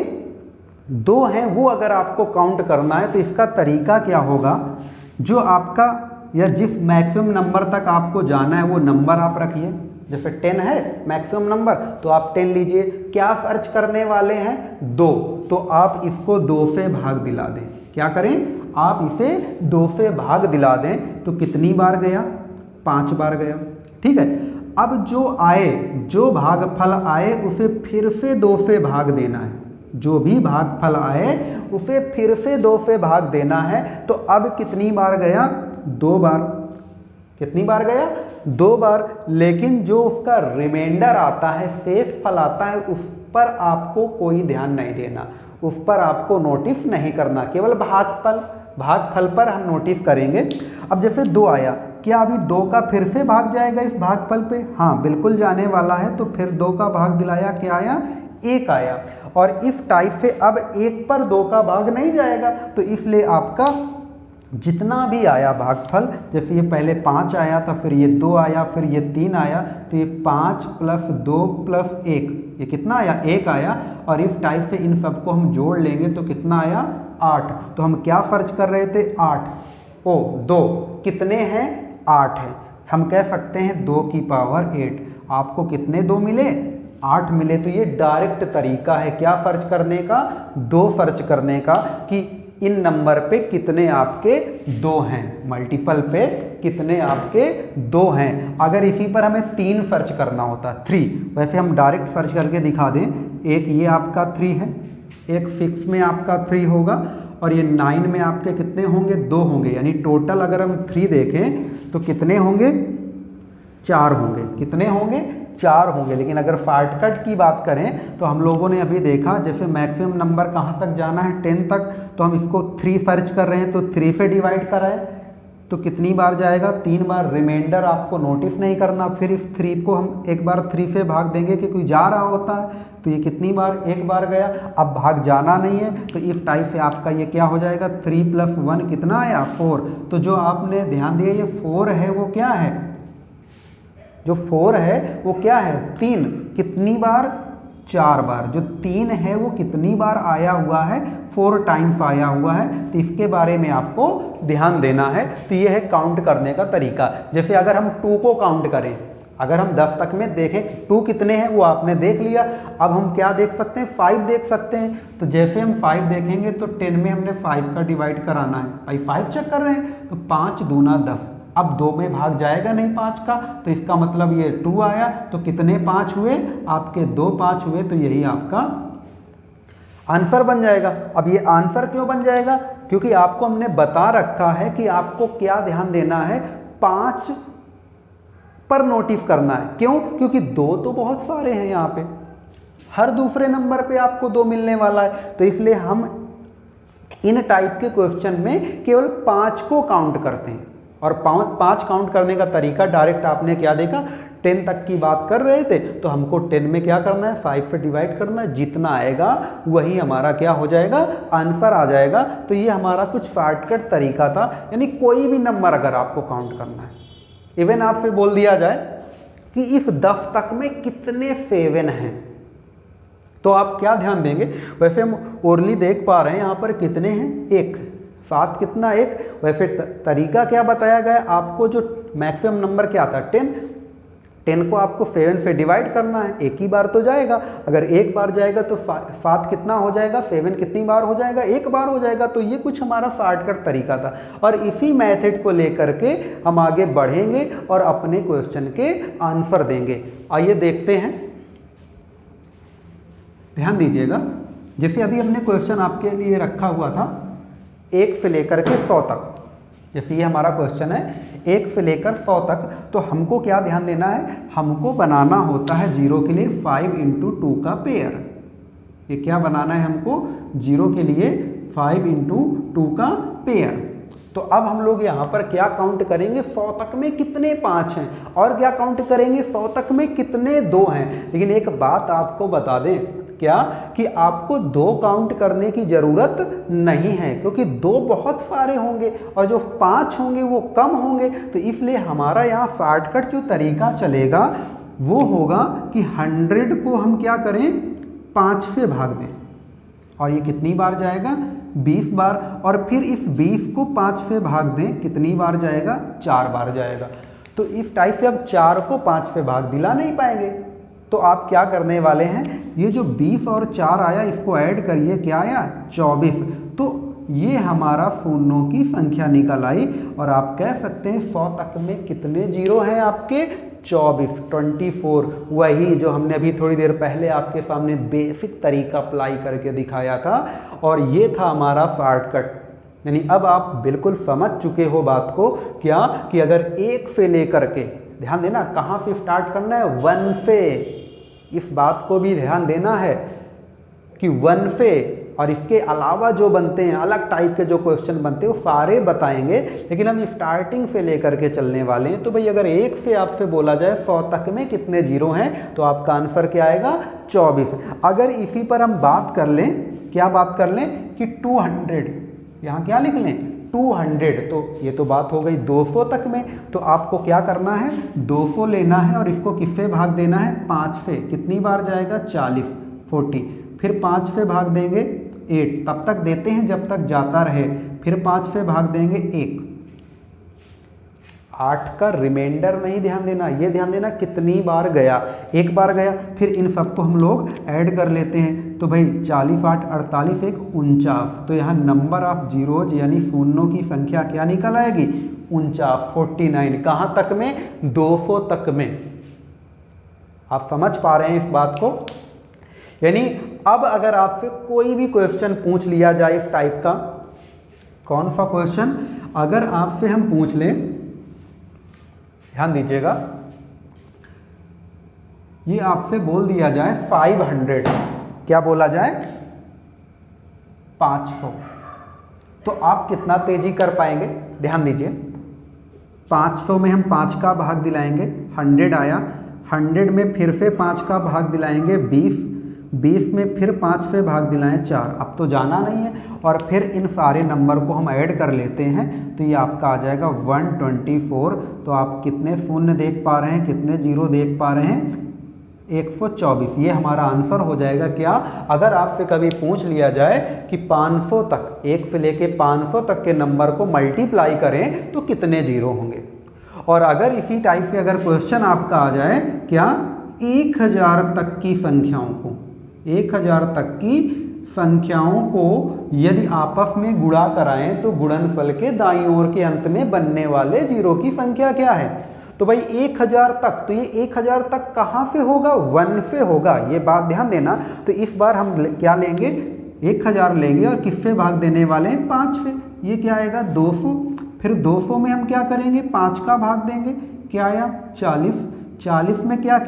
2 हैं, वो अगर आपको काउंट करना है तो इसका तरीका क्या होगा, जो आपका या जिस मैक्सिमम नंबर तक आपको जाना है वो नंबर आप रखिए, जैसे 10 है मैक्सिमम नंबर तो आप 10 लीजिए। क्या सर्च करने वाले हैं 2, तो आप इसको 2 से भाग दिला दें। क्या करें, आप इसे 2 से भाग दिला दें तो कितनी बार गया, 5 बार गया। ठीक है, अब जो भागफल आए उसे फिर से 2 से भाग देना है। जो भी भागफल आए उसे फिर से 2 से भाग देना है। तो अब कितनी बार गया, 2 बार। कितनी बार गया, 2 बार। लेकिन जो उसका रिमाइंडर आता है, शेष फल आता है, उस पर आपको कोई ध्यान नहीं देना, उस पर आपको नोटिस नहीं करना, केवल भागफल पर हम नोटिस करेंगे। अब जैसे 2 आया, क्या अभी 2 का फिर से भाग जाएगा इस भागफल पे? हाँ बिल्कुल जाने वाला है। तो फिर 2 का भाग दिलाया, क्या आया, 1 आया। और इस टाइप से अब 1 पर 2 का भाग नहीं जाएगा, तो इसलिए आपका जितना भी आया भागफल, जैसे ये पहले 5 आया था, फिर ये 2 आया, फिर ये 3 आया, तो ये 5 + 2 + 1, ये कितना आया, 1 आया। और इस टाइप से इन सबको हम जोड़ लेंगे तो कितना आया, 8। तो हम क्या सर्च कर रहे थे, 8। 2 कितने हैं, 8 है। हम कह सकते हैं 2 की पावर 8। आपको कितने 2 मिले, 8 मिले। तो ये डायरेक्ट तरीका है क्या सर्च करने का, 2 सर्च करने का, कि इन नंबर पे कितने आपके 2 हैं, मल्टीपल पे कितने आपके 2 हैं। अगर इसी पर हमें 3 सर्च करना होता, 3, वैसे हम डायरेक्ट सर्च करके दिखा दें। एक ये आपका 3 है, एक 6 में आपका 3 होगा, और ये 9 में आपके कितने होंगे, 2 होंगे। यानी टोटल अगर हम 3 देखें तो कितने होंगे, 4 होंगे। कितने होंगे, 4 होंगे। लेकिन अगर शॉर्टकट की बात करें तो हम लोगों ने अभी देखा, जैसे मैक्सिमम नंबर कहाँ तक जाना है, 10 तक, तो हम इसको 3 सर्च कर रहे हैं, तो 3 से डिवाइड कराए तो कितनी बार जाएगा, 3 बार। रिमाइंडर आपको नोटिस नहीं करना, फिर इस 3 को हम एक बार 3 से भाग देंगे कि कोई जा रहा होता है, तो ये कितनी बार, 1 बार गया। अब भाग जाना नहीं है, तो इस टाइप से आपका ये क्या हो जाएगा, 3 + 1 कितना आया, 4। तो जो आपने ध्यान दिया ये 4 है, वो क्या है, जो 4 है वो क्या है, 3। कितनी बार, 4 बार। जो 3 है वो कितनी बार आया हुआ है, 4 टाइम्स आया हुआ है। तो इसके बारे में आपको ध्यान देना है। तो ये है काउंट करने का तरीका। जैसे अगर हम 2 को काउंट करें, अगर हम 10 तक में देखें 2 कितने हैं वो आपने देख लिया। अब हम क्या देख सकते हैं, 5 देख सकते हैं। तो जैसे हम 5 देखेंगे तो 10 में हमने 5 का डिवाइड कराना है, भाई 5 चेक कर रहे हैं, तो 5 दूना 10। अब 2 में भाग जाएगा नहीं 5 का, तो इसका मतलब ये 2 आया। तो कितने 5 हुए आपके, 2 5 हुए। तो यही आपका आंसर बन जाएगा। अब ये आंसर क्यों बन जाएगा, क्योंकि आपको हमने बता रखा है कि आपको क्या ध्यान देना है, 5 पर नोटिस करना है। क्यों, क्योंकि 2 तो बहुत सारे हैं यहाँ पे, हर दूसरे नंबर पे आपको 2 मिलने वाला है। तो इसलिए हम इन टाइप के क्वेश्चन में केवल 5 को काउंट करते हैं। और 5 काउंट करने का तरीका डायरेक्ट आपने क्या देखा, 10 तक की बात कर रहे थे, तो हमको 10 में क्या करना है, 5 से डिवाइड करना है। जितना आएगा वही हमारा क्या हो जाएगा, आंसर आ जाएगा। तो ये हमारा कुछ शॉर्टकट तरीका था। यानी कोई भी नंबर अगर आपको काउंट करना है, इवन आपसे बोल दिया जाए कि इस 10 तक में कितने 7 हैं, तो आप क्या ध्यान देंगे। वैसे हम ओरली देख पा रहे हैं यहाँ पर कितने हैं, 1, 7 कितना 1। वैसे तरीका क्या बताया गया आपको, जो मैक्सिमम नंबर क्या था 10 को आपको 7 से डिवाइड करना है। एक ही बार तो जाएगा, अगर एक बार जाएगा तो 7 कितना हो जाएगा, 7 कितनी बार हो जाएगा, एक बार हो जाएगा। तो ये कुछ हमारा शॉर्टकट तरीका था, और इसी मेथड को लेकर के हम आगे बढ़ेंगे और अपने क्वेश्चन के आंसर देंगे। आइए देखते हैं, ध्यान दीजिएगा। जैसे अभी हमने क्वेश्चन आपके लिए रखा हुआ था 1 से लेकर के 100 तक। जैसे ये हमारा क्वेश्चन है 1 से लेकर 100 तक, तो हमको क्या ध्यान देना है, हमको बनाना होता है 0 के लिए 5 × 2 का पेयर। ये क्या बनाना है हमको, 0 के लिए 5 × 2 का पेयर। तो अब हम लोग यहाँ पर क्या काउंट करेंगे, 100 तक में कितने 5 हैं, और क्या काउंट करेंगे 100 तक में कितने 2 हैं। लेकिन एक बात आपको बता दें, क्या कि आपको 2 काउंट करने की ज़रूरत नहीं है, क्योंकि 2 बहुत सारे होंगे और जो 5 होंगे वो कम होंगे। तो इसलिए हमारा यहाँ शॉर्टकट जो तरीका चलेगा वो होगा कि 100 को हम क्या करें, 5 से भाग दें, और ये कितनी बार जाएगा, 20 बार। और फिर इस 20 को 5 से भाग दें, कितनी बार जाएगा, 4 बार जाएगा। तो इस टाइप से अब 4 को 5 पे भाग दिला नहीं पाएंगे। तो आप क्या करने वाले हैं, ये जो 20 और 4 आया इसको ऐड करिए, क्या आया 24। तो ये हमारा शून्यों की संख्या निकल आई और आप कह सकते हैं 100 तक में कितने जीरो हैं आपके 24। वही जो हमने अभी थोड़ी देर पहले आपके सामने बेसिक तरीका अप्लाई करके दिखाया था और ये था हमारा शॉर्टकट। यानी अब आप बिल्कुल समझ चुके हो बात को, क्या कि अगर 1 से लेकर के, ध्यान देना कहाँ से स्टार्ट करना है, 1 से। इस बात को भी ध्यान देना है कि 1 से और इसके अलावा जो बनते हैं अलग टाइप के जो क्वेश्चन बनते हैं वो सारे बताएंगे, लेकिन हम स्टार्टिंग से लेकर के चलने वाले हैं। तो भाई अगर 1 से आपसे बोला जाए 100 तक में कितने जीरो हैं, तो आपका आंसर क्या आएगा 24। अगर इसी पर हम बात कर लें, क्या बात कर लें कि 200, यहाँ क्या लिख लें 200, तो ये तो बात हो गई 200 तक में। तो आपको क्या करना है 200 लेना है और इसको किससे भाग देना है 5 से। कितनी बार जाएगा 40, फिर 5 से भाग देंगे 8, तब तक देते हैं जब तक जाता रहे, फिर 5 से भाग देंगे 1, 8 का रिमाइंडर नहीं ध्यान देना, ये ध्यान देना कितनी बार गया, एक बार गया। फिर इन सबको हम लोग ऐड कर लेते हैं, तो भाई 40 8 48 1 49। तो यहाँ नंबर ऑफ जीरोज यानी शून्यों की संख्या क्या निकल आएगी 49, 49। कहाँ तक में 200 तक में। आप समझ पा रहे हैं इस बात को। यानी अब अगर आपसे कोई भी क्वेश्चन पूछ लिया जाए इस टाइप का, कौन सा क्वेश्चन अगर आपसे हम पूछ लें, ध्यान दीजिएगा, ये आपसे बोल दिया जाए 500, क्या बोला जाए 500, तो आप कितना तेजी कर पाएंगे। ध्यान दीजिए 500 में हम 5 का भाग दिलाएंगे, 100 आया, 100 में फिर से 5 का भाग दिलाएंगे 20, 20 में फिर 5 से भाग दिलाएं 4। अब तो जाना नहीं है और फिर इन सारे नंबर को हम ऐड कर लेते हैं, तो ये आपका आ जाएगा 124। तो आप कितने शून्य देख पा रहे हैं, कितने जीरो देख पा रहे हैं 124। ये हमारा आंसर हो जाएगा क्या, अगर आपसे कभी पूछ लिया जाए कि 500 तक, 1 से लेके 500 तक के नंबर को मल्टीप्लाई करें तो कितने जीरो होंगे। और अगर इसी टाइप से अगर क्वेश्चन आपका आ जाए क्या 1000 तक की संख्याओं को, 1000 तक की संख्याओं को यदि आपस में गुणा कराएं तो गुणनफल के दाईं ओर के अंत में बनने वाले जीरो की संख्या क्या है। तो भाई 1000 तक, तो ये 1000 तक कहाँ से होगा 1 से होगा, ये बात ध्यान देना। तो इस बार हम क्या लेंगे 1000 लेंगे और किससे भाग देने वाले हैं 5 से, ये क्या आएगा 200। फिर 200 में हम क्या करेंगे 5 का भाग देंगे, क्या आया 40, 40 में क्या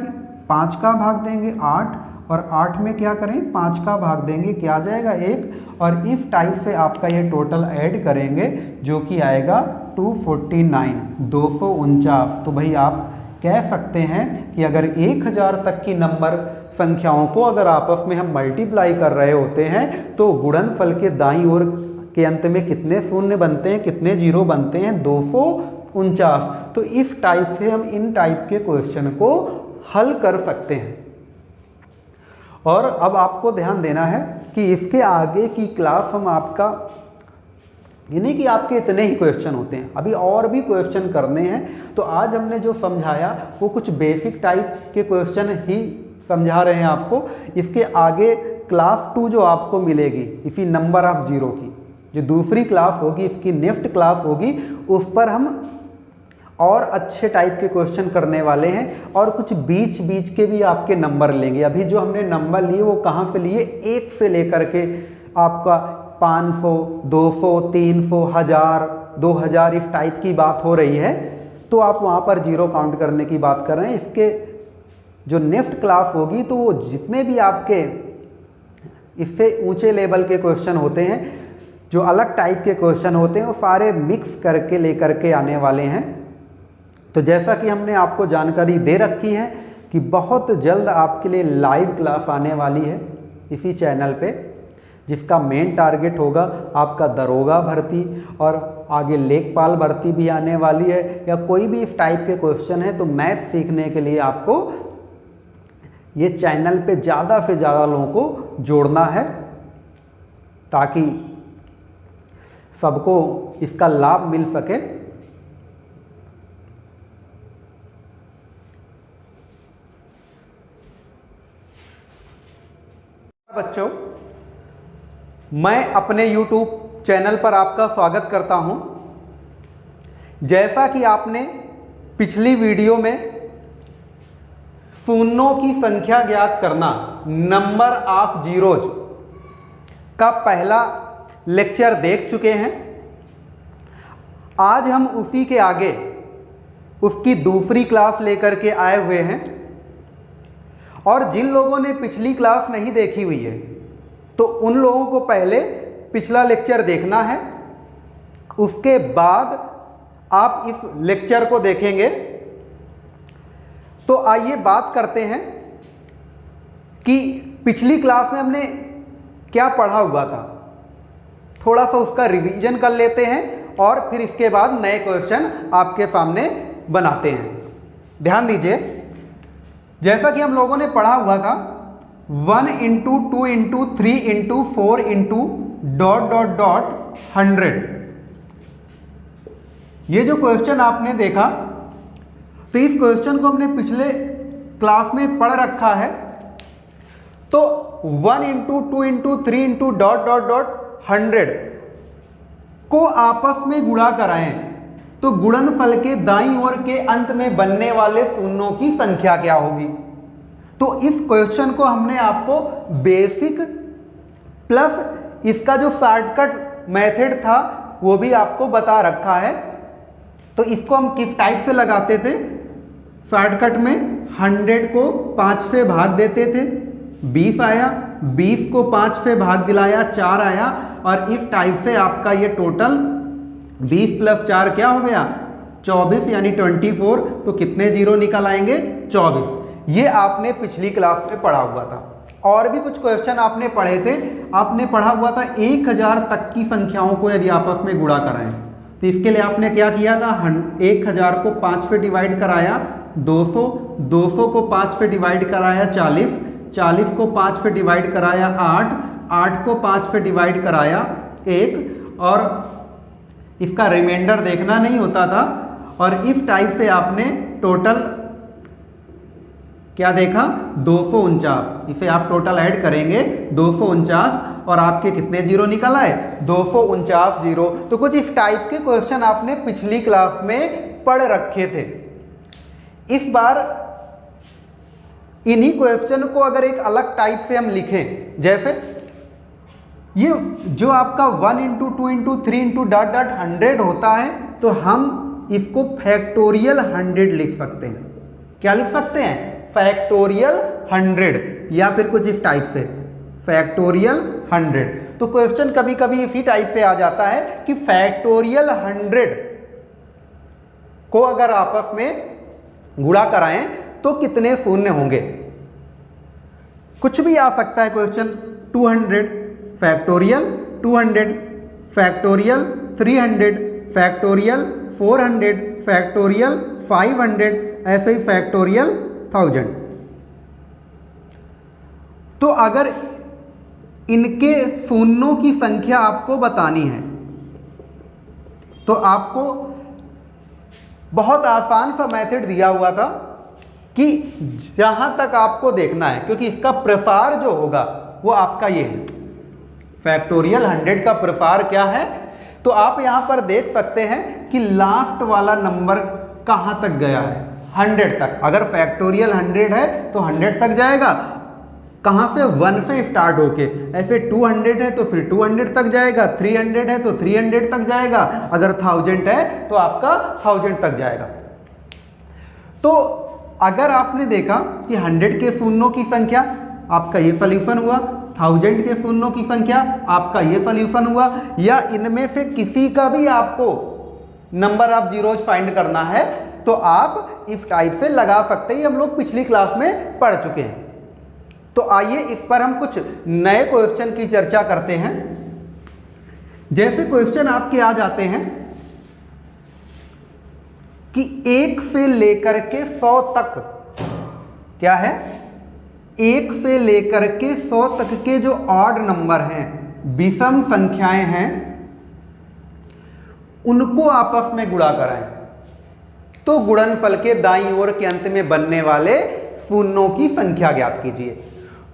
5 का भाग देंगे 8, और 8 में क्या करें 5 का भाग देंगे, क्या आ जाएगा 1। और इस टाइप से आपका ये टोटल ऐड करेंगे जो कि आएगा 249, 249। तो भाई आप कह सकते हैं कि अगर 1000 तक की नंबर संख्याओं को अगर आपस में हम मल्टीप्लाई कर रहे होते हैं तो गुणनफल के दाईं ओर के अंत में कितने शून्य बनते हैं, कितने जीरो बनते हैं 249। तो इस टाइप से हम इन टाइप के क्वेश्चन को हल कर सकते हैं। और अब आपको ध्यान देना है कि इसके आगे की क्लास हम आपका, ये नहीं कि आपके इतने ही क्वेश्चन होते हैं, अभी और भी क्वेश्चन करने हैं। तो आज हमने जो समझाया वो कुछ बेसिक टाइप के क्वेश्चन ही समझा रहे हैं आपको। इसके आगे क्लास 2 जो आपको मिलेगी इसी नंबर ऑफ जीरो की, जो दूसरी क्लास होगी, इसकी नेक्स्ट क्लास होगी, उस पर हम और अच्छे टाइप के क्वेश्चन करने वाले हैं और कुछ बीच बीच के भी आपके नंबर लेंगे। अभी जो हमने नंबर लिए वो कहाँ से लिए, 1 से लेकर के आपका 500, 200, 300, 1000, 2000 इस टाइप की बात हो रही है। तो आप वहाँ पर जीरो काउंट करने की बात कर रहे हैं। इसके जो नेक्स्ट क्लास होगी तो वो जितने भी आपके इससे ऊंचे लेवल के क्वेश्चन होते हैं, जो अलग टाइप के क्वेश्चन होते हैं, वो सारे मिक्स करके लेकर के आने वाले हैं। तो जैसा कि हमने आपको जानकारी दे रखी है कि बहुत जल्द आपके लिए लाइव क्लास आने वाली है इसी चैनल पे, जिसका मेन टारगेट होगा आपका दरोगा भर्ती और आगे लेखपाल भर्ती भी आने वाली है, या कोई भी इस टाइप के क्वेश्चन है। तो मैथ सीखने के लिए आपको ये चैनल पे ज़्यादा से ज़्यादा लोगों को जोड़ना है ताकि सबको इसका लाभ मिल सके। बच्चों, मैं अपने YouTube चैनल पर आपका स्वागत करता हूं। जैसा कि आपने पिछली वीडियो में शून्यों की संख्या ज्ञात करना, नंबर ऑफ जीरोज का पहला लेक्चर देख चुके हैं। आज हम उसी के आगे उसकी दूसरी क्लास लेकर के आए हुए हैं। और जिन लोगों ने पिछली क्लास नहीं देखी हुई है तो उन लोगों को पहले पिछला लेक्चर देखना है, उसके बाद आप इस लेक्चर को देखेंगे। तो आइए बात करते हैं कि पिछली क्लास में हमने क्या पढ़ा हुआ था, थोड़ा सा उसका रिवीजन कर लेते हैं और फिर इसके बाद नए क्वेश्चन आपके सामने बनाते हैं। ध्यान दीजिए, जैसा कि हम लोगों ने पढ़ा हुआ था 1 × 2 × 3 × 4 × ... 100। ये जो क्वेश्चन आपने देखा, तो इस क्वेश्चन को हमने पिछले क्लास में पढ़ रखा है। तो 1 × 2 × 3 × ... 100 को आपस में गुणा कराएं तो गुणनफल के दाईं ओर के अंत में बनने वाले शून्यों की संख्या क्या होगी। तो इस क्वेश्चन को हमने आपको बेसिक प्लस इसका जो शॉर्टकट मेथड था वो भी आपको बता रखा है। तो इसको हम किस टाइप से लगाते थे, शॉर्टकट में 100 को 5 से भाग देते थे, 20 आया, 20 को 5 से भाग दिलाया, 4 आया। और इस टाइप से आपका ये टोटल 20 + 4 क्या हो गया, 24 यानी 24। तो कितने जीरो निकल आएंगे, 24। ये आपने पिछली क्लास में पढ़ा हुआ था। और भी कुछ क्वेश्चन आपने पढ़े थे, आपने पढ़ा हुआ था 1000 तक की संख्याओं को यदि आपस में गुणा कराएं तो इसके लिए आपने क्या किया था, 1000 को 5 से डिवाइड कराया 200, 200 को 5 से डिवाइड कराया 40, 40 को 5 से डिवाइड कराया 8, 8 को 5 से डिवाइड कराया 1, और इसका रिमाइंडर देखना नहीं होता था। और इस टाइप से आपने टोटल क्या देखा, 249। इसे आप टोटल ऐड करेंगे 249 और आपके कितने जीरो निकल आए, 249 जीरो। तो कुछ इस टाइप के क्वेश्चन आपने पिछली क्लास में पढ़ रखे थे। इस बार इन्हीं क्वेश्चन को अगर एक अलग टाइप से हम लिखें, जैसे ये जो आपका 1 × 2 × 3 × ... 100 होता है, तो हम इसको फैक्टोरियल 100 लिख सकते हैं। क्या लिख सकते हैं, फैक्टोरियल 100, या फिर कुछ इस टाइप से फैक्टोरियल 100। तो क्वेश्चन कभी कभी इसी टाइप से आ जाता है कि फैक्टोरियल 100 को अगर आपस में गुणा कराएं तो कितने शून्य होंगे। कुछ भी आ सकता है question, 200 factorial 200, factorial 300, factorial 400, factorial 500, ऐसे ही फैक्टोरियल 1000। तो अगर इनके शून्यों की संख्या आपको बतानी है तो आपको बहुत आसान सा मेथड दिया हुआ था कि जहां तक आपको देखना है, क्योंकि इसका प्रसार जो होगा वो आपका ये है, फैक्टोरियल 100 का प्रसार क्या है। तो आप यहां पर देख सकते हैं कि लास्ट वाला नंबर कहां तक गया है, 100 तक। अगर फैक्टोरियल 100 है तो 100 तक जाएगा, कहां से, 1 से स्टार्ट होके। ऐसे 200 है तो फिर 200 तक जाएगा, 300 है तो 300 तक जाएगा, अगर 1000 है तो आपका 1000 तक जाएगा। तो अगर आपने देखा कि 100 के शून्यों की संख्या, आपका ये सॉल्यूशन हुआ, 1000 के शून्यों की संख्या, आपका ये सॉल्यूशन हुआ, या इनमें से किसी का भी आपको नंबर ऑफ जीरोज फाइंड करना है तो आप इस टाइप से लगा सकते हैं। हम लोग पिछली क्लास में पढ़ चुके हैं। तो आइए इस पर हम कुछ नए क्वेश्चन की चर्चा करते हैं। जैसे क्वेश्चन आपके आ जाते हैं कि 1 से लेकर के 100 तक, क्या है, 1 से लेकर के 100 तक के जो ऑड नंबर हैं, विषम संख्याएं हैं, उनको आपस में गुणा कराएं तो गुणनफल के दाईं ओर के अंत में बनने वाले शून्यों की संख्या ज्ञात कीजिए।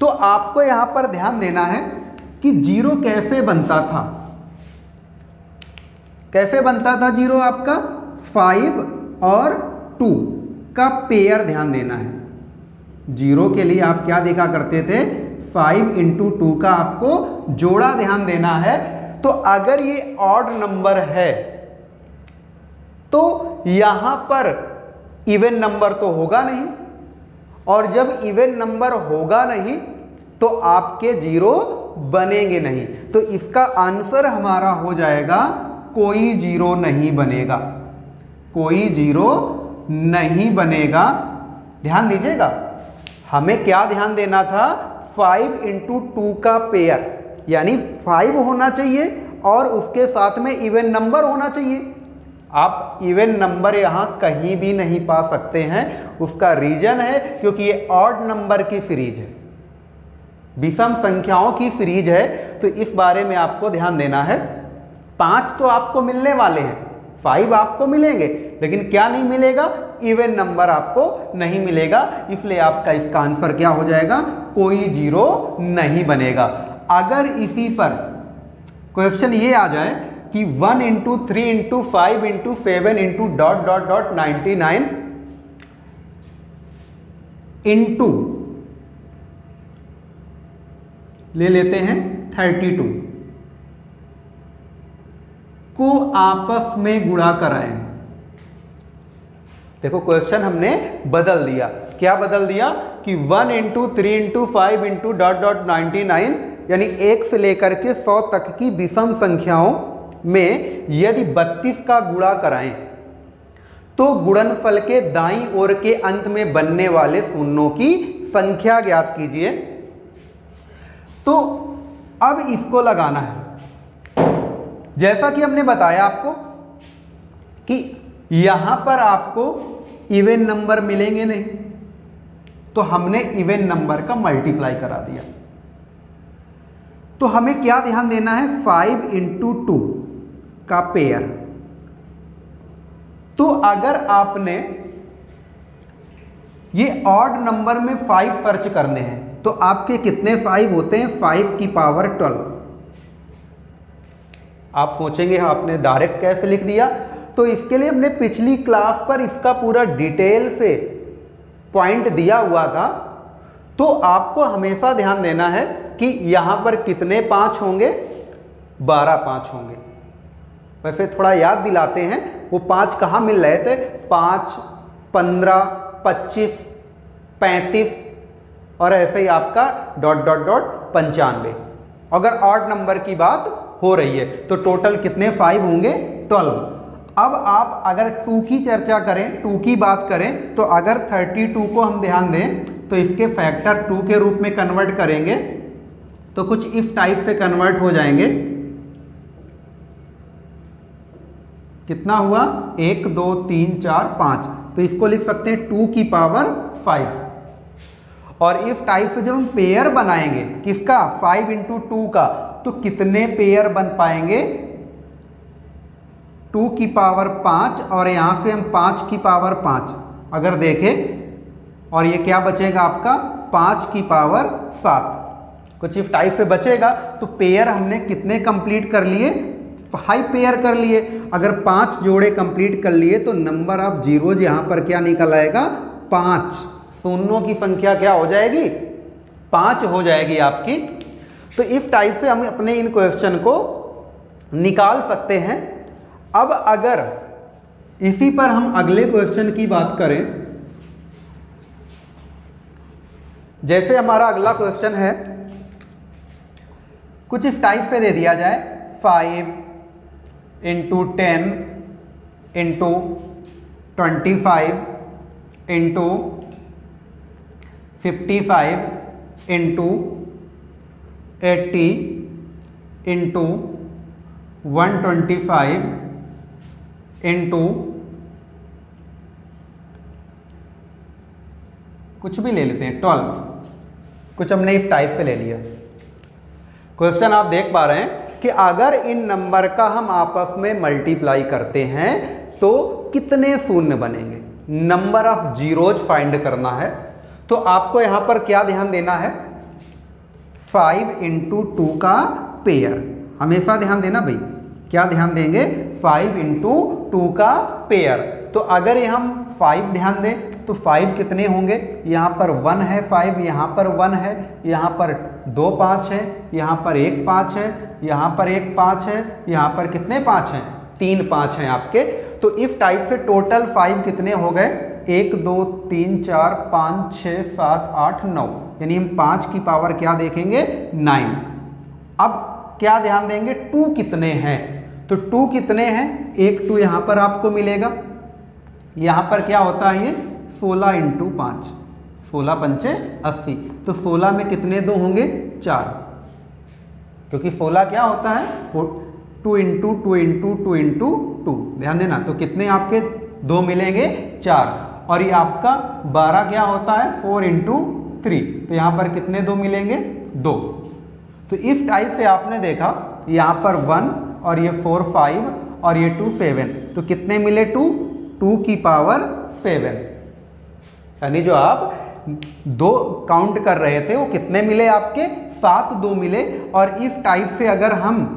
तो आपको यहां पर ध्यान देना है कि जीरो कैसे बनता था। कैसे बनता था जीरो आपका? 5 और 2 का पेयर ध्यान देना है। जीरो के लिए आप क्या देखा करते थे? 5 × 2 का आपको जोड़ा ध्यान देना है। तो अगर ये ऑड नंबर है तो यहां पर इवन नंबर तो होगा नहीं, और जब इवन नंबर होगा नहीं तो आपके जीरो बनेंगे नहीं। तो इसका आंसर हमारा हो जाएगा कोई जीरो नहीं बनेगा। कोई जीरो नहीं बनेगा। ध्यान दीजिएगा, हमें क्या ध्यान देना था? 5 × 2 का पेयर, यानी 5 होना चाहिए और उसके साथ में इवन नंबर होना चाहिए। आप इवन नंबर यहां कहीं भी नहीं पा सकते हैं। उसका रीजन है क्योंकि ये ऑड नंबर की सीरीज है, विषम संख्याओं की सीरीज है। तो इस बारे में आपको ध्यान देना है। 5 तो आपको मिलने वाले हैं, 5 आपको मिलेंगे, लेकिन क्या नहीं मिलेगा? इवन नंबर आपको नहीं मिलेगा। इसलिए आपका इसका आंसर क्या हो जाएगा? कोई जीरो नहीं बनेगा। अगर इसी पर क्वेश्चन ये आ जाए कि 1 × 3 × 5 × 7 × ... 99 इंटू ले लेते हैं 32 को आपस में गुणा कराएं। देखो क्वेश्चन हमने बदल दिया। क्या बदल दिया कि 1 × 3 × 5 × ... 99 यानी 1 से लेकर के 100 तक की विषम संख्याओं में यदि 32 का गुणा कराएं तो गुणनफल के दाईं ओर के अंत में बनने वाले शून्यों की संख्या ज्ञात कीजिए। तो अब इसको लगाना है। जैसा कि हमने बताया आपको कि यहां पर आपको इवन नंबर मिलेंगे नहीं, तो हमने इवन नंबर का मल्टीप्लाई करा दिया। तो हमें क्या ध्यान देना है? 5 × 2 का पेयर। तो अगर आपने ये ऑड नंबर में 5 सर्च करने हैं तो आपके कितने 5 होते हैं? 5 की पावर 12। आप सोचेंगे आपने डायरेक्ट कैसे लिख दिया? तो इसके लिए हमने पिछली क्लास पर इसका पूरा डिटेल से पॉइंट दिया हुआ था। तो आपको हमेशा ध्यान देना है कि यहां पर कितने 5 होंगे? 12 5 होंगे। वैसे थोड़ा याद दिलाते हैं, वो 5 कहाँ मिल रहे थे? 5, 15, 25, 35 और ऐसे ही आपका ... 95। अगर ऑड नंबर की बात हो रही है तो टोटल कितने 5 होंगे? 12। अब आप अगर 2 की चर्चा करें, 2 की बात करें, तो अगर 32 को हम ध्यान दें तो इसके फैक्टर 2 के रूप में कन्वर्ट करेंगे तो कुछ इस टाइप से कन्वर्ट हो जाएंगे। कितना हुआ? 1 2 3 4 5। तो इसको लिख सकते हैं 2 की पावर 5। और इस टाइप से जब हम पेयर बनाएंगे किसका? 5 × 2 का, तो कितने पेयर बन पाएंगे? 2 की पावर 5 और यहां से हम 5 की पावर 5 अगर देखें, और ये क्या बचेगा आपका? 5 की पावर 7। कुछ इस टाइप से बचेगा। तो पेयर हमने कितने कंप्लीट कर लिए? 5 पेयर कर लिए। अगर 5 जोड़े कंप्लीट कर लिए तो नंबर ऑफ जीरोज यहां पर क्या निकल आएगा? 5। शून्यों की संख्या क्या हो जाएगी? 5 हो जाएगी आपकी। तो इस टाइप से हम अपने इन क्वेश्चन को निकाल सकते हैं। अब अगर इसी पर हम अगले क्वेश्चन की बात करें, जैसे हमारा अगला क्वेश्चन है, कुछ इस टाइप से दे दिया जाए 5 × 10 × 25 × 55 × 80 × 125 × कुछ भी ले लेते हैं 12। कुछ हमने इस टाइप से ले लिया। क्वेश्चन आप देख पा रहे हैं कि अगर इन नंबर का हम आपस में मल्टीप्लाई करते हैं तो कितने शून्य बनेंगे? नंबर ऑफ जीरोज फाइंड करना है। तो आपको यहां पर क्या ध्यान देना है 5 इंटू 2 का पेयर। हमेशा ध्यान देना भाई, क्या ध्यान देंगे? 5 इंटू 2 का पेयर। तो अगर ये हम 5 ध्यान दें तो 5 कितने होंगे? यहाँ पर 1 है 5, यहाँ पर 1 है, यहाँ पर 2 5 है, यहाँ पर 1 5 है, यहाँ पर 1 5 है, यहाँ पर कितने 5 हैं? 3 5 हैं आपके। तो इफ टाइप से टोटल 5 कितने हो गए? 1 2 3 4 5 6 7 8 9, यानी हम 5 की पावर क्या देखेंगे? 9। अब क्या ध्यान देंगे? 2 कितने हैं? तो 2 कितने हैं? एक 2 यहाँ पर आपको मिलेगा। यहाँ पर क्या होता है? ये 16 इंटू 5, 16 पंचे 80। तो 16 में कितने 2 होंगे? 4, क्योंकि 16 क्या होता है? 2 इंटू 2 इंटू 2 इंटू 2। ध्यान देना। तो कितने आपके 2 मिलेंगे? 4। और ये आपका 12 क्या होता है? 4 इंटू 3। तो यहाँ पर कितने 2 मिलेंगे? 2। तो इस टाइप से आपने देखा, यहाँ पर 1 और ये 4 5 और ये 2 7। तो कितने मिले? 2 की पावर 7। यानी जो आप 2 काउंट कर रहे थे वो कितने मिले आपके? 7 2 मिले। और इस टाइप से अगर हम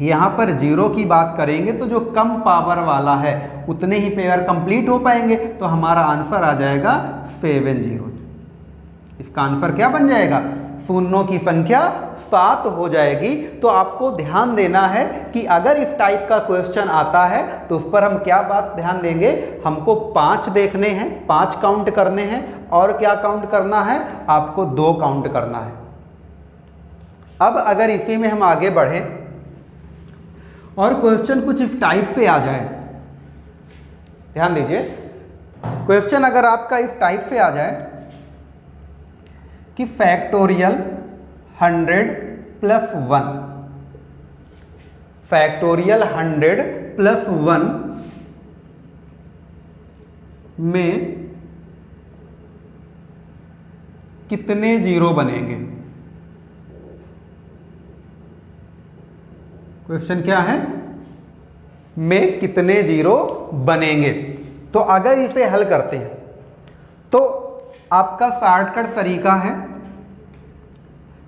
यहाँ पर 0 की बात करेंगे तो जो कम पावर वाला है उतने ही पेयर कंप्लीट हो पाएंगे। तो हमारा आंसर आ जाएगा 7 0। इसका आंसर क्या बन जाएगा? शून्यों की संख्या 7 हो जाएगी। तो आपको ध्यान देना है कि अगर इस टाइप का क्वेश्चन आता है तो उस पर हम क्या बात ध्यान देंगे? हमको 5 देखने हैं, 5 काउंट करने हैं। और क्या काउंट करना है? आपको 2 काउंट करना है। अब अगर इसी में हम आगे बढ़ें और क्वेश्चन कुछ इस टाइप से आ जाए, ध्यान दीजिए, क्वेश्चन अगर आपका इस टाइप से आ जाए कि फैक्टोरियल 100 प्लस 1, फैक्टोरियल 100 प्लस 1 में कितने 0 बनेंगे? क्वेश्चन क्या है? में कितने 0 बनेंगे? तो अगर इसे हल करते हैं तो आपका शॉर्टकट तरीका है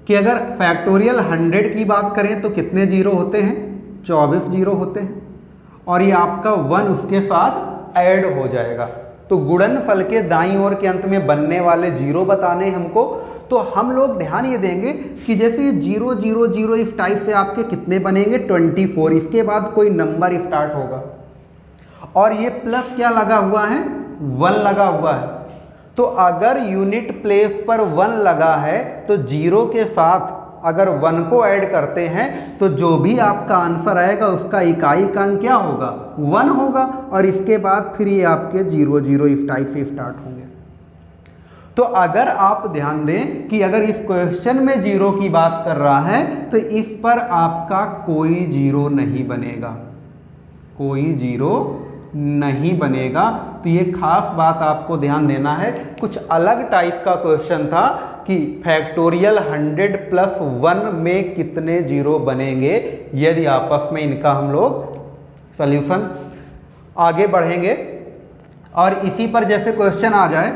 कि अगर फैक्टोरियल 100 की बात करें तो कितने 0 होते हैं? 24 0 होते हैं। और ये आपका 1 उसके साथ ऐड हो जाएगा। तो गुणनफल के दाईं ओर के अंत में बनने वाले 0 बताने हमको। तो हम लोग ध्यान ये देंगे कि जैसे ये 0 0 0 इस टाइप से आपके कितने बनेंगे? 24। इसके बाद कोई नंबर स्टार्ट होगा और ये प्लस क्या लगा हुआ है? 1 लगा हुआ है। तो अगर यूनिट प्लेस पर 1 लगा है तो 0 के साथ अगर 1 को ऐड करते हैं तो जो भी आपका आंसर आएगा उसका इकाई का अंक क्या होगा? 1 होगा। और इसके बाद फिर ये आपके 0 0 इस टाइप से स्टार्ट होंगे। तो अगर आप ध्यान दें कि अगर इस क्वेश्चन में 0 की बात कर रहा है तो इस पर आपका कोई 0 नहीं बनेगा, कोई 0 नहीं बनेगा। तो ये खास बात आपको ध्यान देना है। कुछ अलग टाइप का क्वेश्चन था कि फैक्टोरियल 100 प्लस 1 में कितने 0 बनेंगे, यदि आपस में इनका हम लोग सॉल्यूशन आगे बढ़ेंगे। और इसी पर जैसे क्वेश्चन आ जाए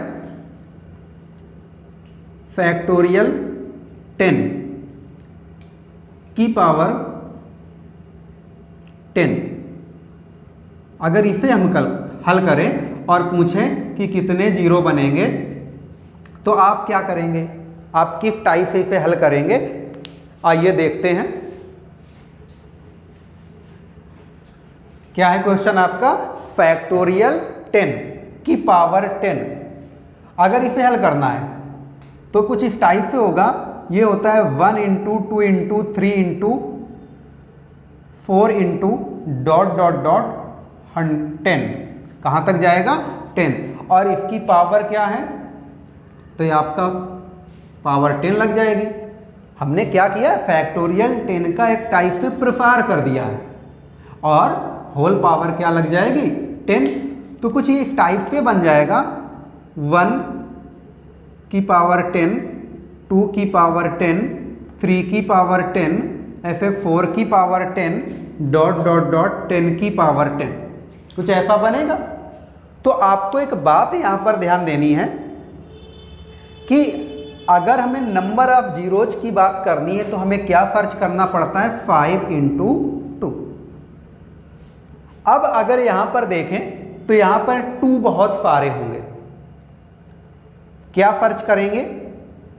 फैक्टोरियल 10 की पावर 10, अगर इसे हम हल करें और पूछें कि कितने 0 बनेंगे तो आप क्या करेंगे? आप किस टाइप से इसे हल करेंगे? आइए देखते हैं। क्या है क्वेश्चन आपका? फैक्टोरियल 10 की पावर 10। अगर इसे हल करना है तो कुछ इस टाइप से होगा। ये होता है 1 into 2 into 3 into 4 into dot dot dot 10। कहाँ तक जाएगा? 10। और इसकी पावर क्या है? तो ये आपका पावर 10 लग जाएगी। हमने क्या किया? फैक्टोरियल 10 का एक टाइप से प्रिफर कर दिया है और होल पावर क्या लग जाएगी? 10। तो कुछ ये इस टाइप से बन जाएगा 1 की पावर 10, 2 की पावर 10, 3 की पावर 10, ऐसे 4 की पावर 10 डॉट डॉट डॉट 10 की पावर 10। कुछ ऐसा बनेगा। तो आपको एक बात यहाँ पर ध्यान देनी है कि अगर हमें नंबर ऑफ जीरोज की बात करनी है तो हमें क्या सर्च करना पड़ता है, 5 × 2। अब अगर यहां पर देखें तो यहां पर 2 बहुत सारे होंगे, क्या सर्च करेंगे,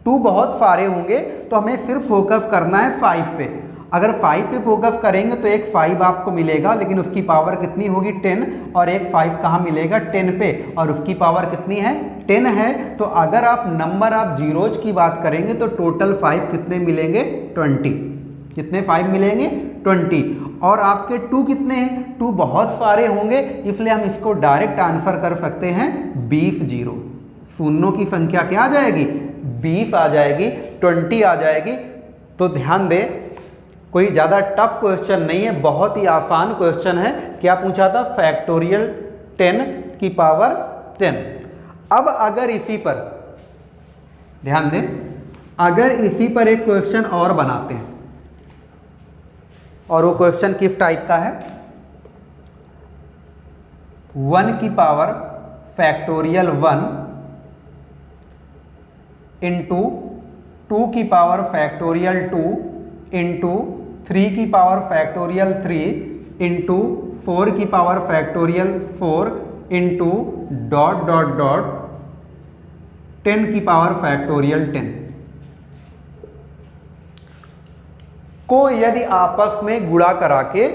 2 बहुत सारे होंगे, तो हमें सिर्फ फोकस करना है 5 पे। अगर 5 पे फोकस करेंगे तो एक 5 आपको मिलेगा, लेकिन उसकी पावर कितनी होगी, 10, और एक 5 कहाँ मिलेगा, 10 पे, और उसकी पावर कितनी है, 10 है। तो अगर आप नंबर ऑफ जीरोज की बात करेंगे तो टोटल 5 कितने मिलेंगे, 20। कितने 5 मिलेंगे, 20। और आपके 2 कितने हैं, 2 बहुत सारे होंगे, इसलिए हम इसको डायरेक्ट आंसर कर सकते हैं 20 जीरो। शून्यों की संख्या क्या आ जाएगी, 20 आ जाएगी, 20 आ जाएगी। तो ध्यान दें, कोई ज़्यादा टफ क्वेश्चन नहीं है, बहुत ही आसान क्वेश्चन है। क्या पूछा था, फैक्टोरियल 10 की पावर 10। अब अगर इसी पर ध्यान दें, अगर इसी पर एक क्वेश्चन और बनाते हैं, और वो क्वेश्चन किस टाइप का है, 1 की पावर फैक्टोरियल 1 इंटू 2 की पावर फैक्टोरियल 2 इंटू 3 की पावर फैक्टोरियल 3 इंटू 4 की power factorial 4 into dot dot dot 10 की पावर फैक्टोरियल 10 को यदि आपस में गुणा करा के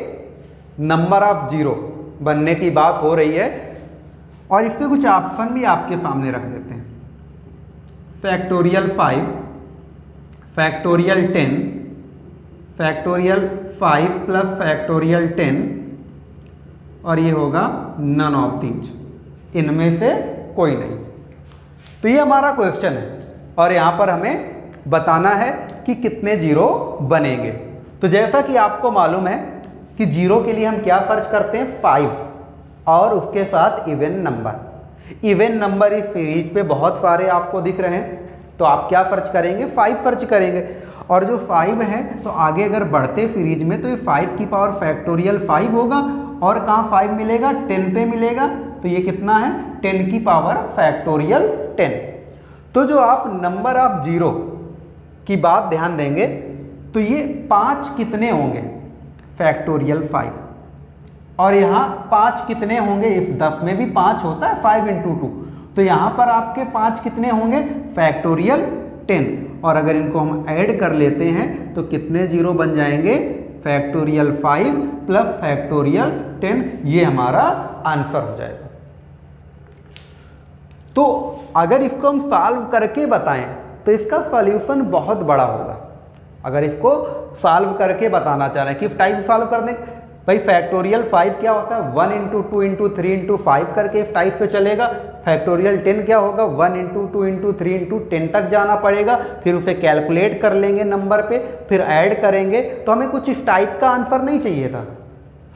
नंबर ऑफ जीरो बनने की बात हो रही है, और इसके कुछ ऑप्शन भी आपके सामने रख देते हैं, factorial 5, factorial 10, factorial 5 plus factorial 10, और ये होगा नन ऑफ दीज, इनमें से कोई नहीं। तो ये हमारा क्वेश्चन है, और यहाँ पर हमें बताना है कि कितने जीरो बनेंगे। तो जैसा कि आपको मालूम है कि जीरो के लिए हम क्या सर्च करते हैं, 5, और उसके साथ इवन नंबर। इवन नंबर इस सीरीज पे बहुत सारे आपको दिख रहे हैं, तो आप क्या सर्च करेंगे, 5 सर्च करेंगे। और जो 5 है तो आगे अगर बढ़ते सीरीज में तो ये 5 की पावर फैक्टोरियल 5 होगा, और कहाँ 5 मिलेगा, 10 पे मिलेगा, तो ये कितना है, 10 की पावर फैक्टोरियल 10। तो जो आप नंबर ऑफ जीरो की बात ध्यान देंगे तो ये 5 कितने होंगे, फैक्टोरियल 5, और यहाँ 5 कितने होंगे, इस 10 में भी 5 होता है, 5 × 2, तो यहाँ पर आपके 5 कितने होंगे, फैक्टोरियल 10। और अगर इनको हम ऐड कर लेते हैं तो कितने जीरो बन जाएंगे, फैक्टोरियल 5 प्लस फैक्टोरियल 10, ये हमारा आंसर हो जाएगा। तो अगर इसको हम सॉल्व करके बताएं तो इसका सॉल्यूशन बहुत बड़ा होगा। अगर इसको सॉल्व करके बताना चाह रहे हैं, किस टाइप सॉल्व करने, भाई फैक्टोरियल 5 क्या होता है, 1 × 2 × 3 × 5 करके इस टाइप से चलेगा। फैक्टोरियल 10 क्या होगा, 1 × 2 × 3 × 10 तक जाना पड़ेगा, फिर उसे कैलकुलेट कर लेंगे नंबर पे, फिर ऐड करेंगे। तो हमें कुछ इस टाइप का आंसर नहीं चाहिए था,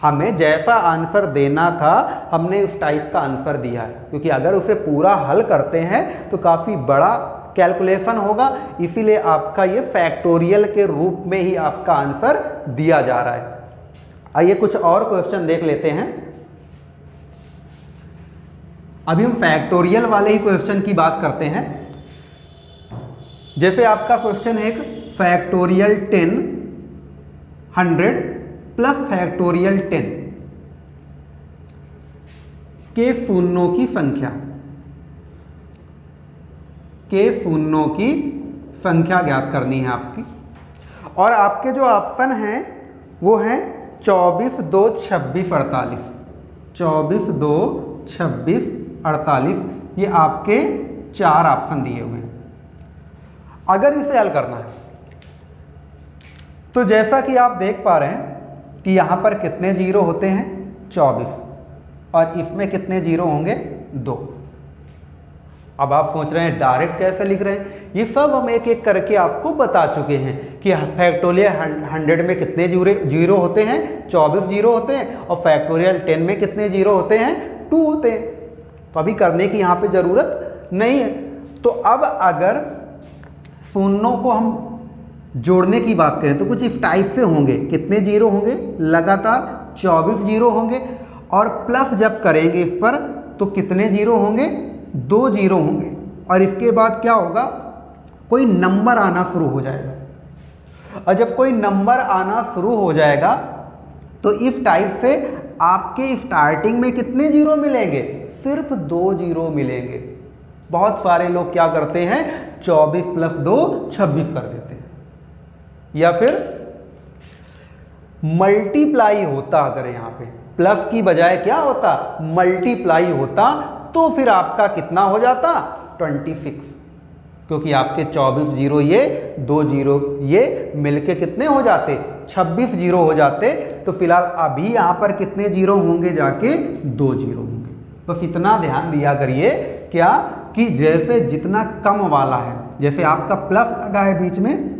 हमें जैसा आंसर देना था हमने उस टाइप का आंसर दिया है, क्योंकि अगर उसे पूरा हल करते हैं तो काफ़ी बड़ा कैलकुलेशन होगा, इसीलिए आपका ये फैक्टोरियल के रूप में ही आपका आंसर दिया जा रहा है। आइए कुछ और क्वेश्चन देख लेते हैं। अभी हम फैक्टोरियल वाले ही क्वेश्चन की बात करते हैं। जैसे आपका क्वेश्चन है एक फैक्टोरियल 10 100 प्लस फैक्टोरियल 10 के शून्यों की संख्या, के शून्यों की संख्या ज्ञात करनी है आपकी। और आपके जो ऑप्शन हैं वो हैं 24, 2, 26, 48, 24, 2, 26, 48, ये आपके 4 ऑप्शन दिए हुए हैं। अगर इसे हल करना है तो जैसा कि आप देख पा रहे हैं कि यहाँ पर कितने जीरो होते हैं, 24, और इसमें कितने जीरो होंगे, 2। अब आप सोच रहे हैं डायरेक्ट कैसे लिख रहे हैं, ये सब हम एक एक करके आपको बता चुके हैं कि फैक्टोरियल 100 में कितने जीरो होते हैं, 24 जीरो होते हैं, और फैक्टोरियल 10 में कितने जीरो होते हैं, 2 होते हैं। तो अभी करने की यहाँ पे ज़रूरत नहीं है। तो अब अगर शून्यों को हम जोड़ने की बात करें तो कुछ इस टाइप से होंगे, कितने जीरो होंगे, लगातार 24 जीरो होंगे, और प्लस जब करेंगे इस पर तो कितने जीरो होंगे, 2 जीरो होंगे। और इसके बाद क्या होगा, कोई नंबर आना शुरू हो जाएगा। और जब कोई नंबर आना शुरू हो जाएगा तो इस टाइप से आपके स्टार्टिंग में कितने जीरो मिलेंगे? सिर्फ 2 जीरो मिलेंगे। बहुत सारे लोग क्या करते हैं, 24 + 2 26 कर देते हैं। या फिर मल्टीप्लाई होता, अगर यहाँ पे प्लस की बजाय क्या होता, मल्टीप्लाई होता, तो फिर आपका कितना हो जाता? 26, क्योंकि आपके 24 जीरो ये 2 जीरो ये मिलके कितने हो जाते? 26 जीरो हो जाते। तो फिलहाल अभी यहाँ पर कितने जीरो होंगे? जाके 2 जीरो होंगे। बस इतना ध्यान दिया करिए क्या, कि जैसे जितना कम वाला है, जैसे आपका प्लस लगा है बीच में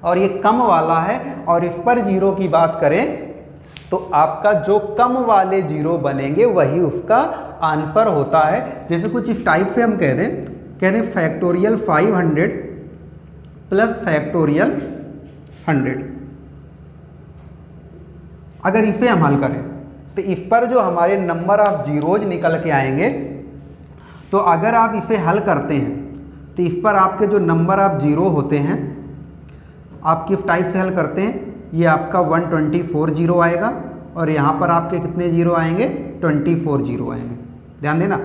और ये कम वाला है और इस पर जीरो की बात करें तो आपका जो कम वाले जीरो बनेंगे वही उसका आंसर होता है। जैसे कुछ इस टाइप से हम कह दें फैक्टोरियल 500 प्लस फैक्टोरियल 100। अगर इसे हम हल करें तो इस पर जो हमारे नंबर ऑफ जीरोज निकल के आएंगे, तो अगर आप इसे हल करते हैं तो इस पर आपके जो नंबर ऑफ जीरो होते हैं, आप किस टाइप से हल करते हैं, ये आपका 124 जीरो आएगा और यहाँ पर आपके कितने जीरो आएंगे? 24 जीरो आएंगे। ध्यान देना,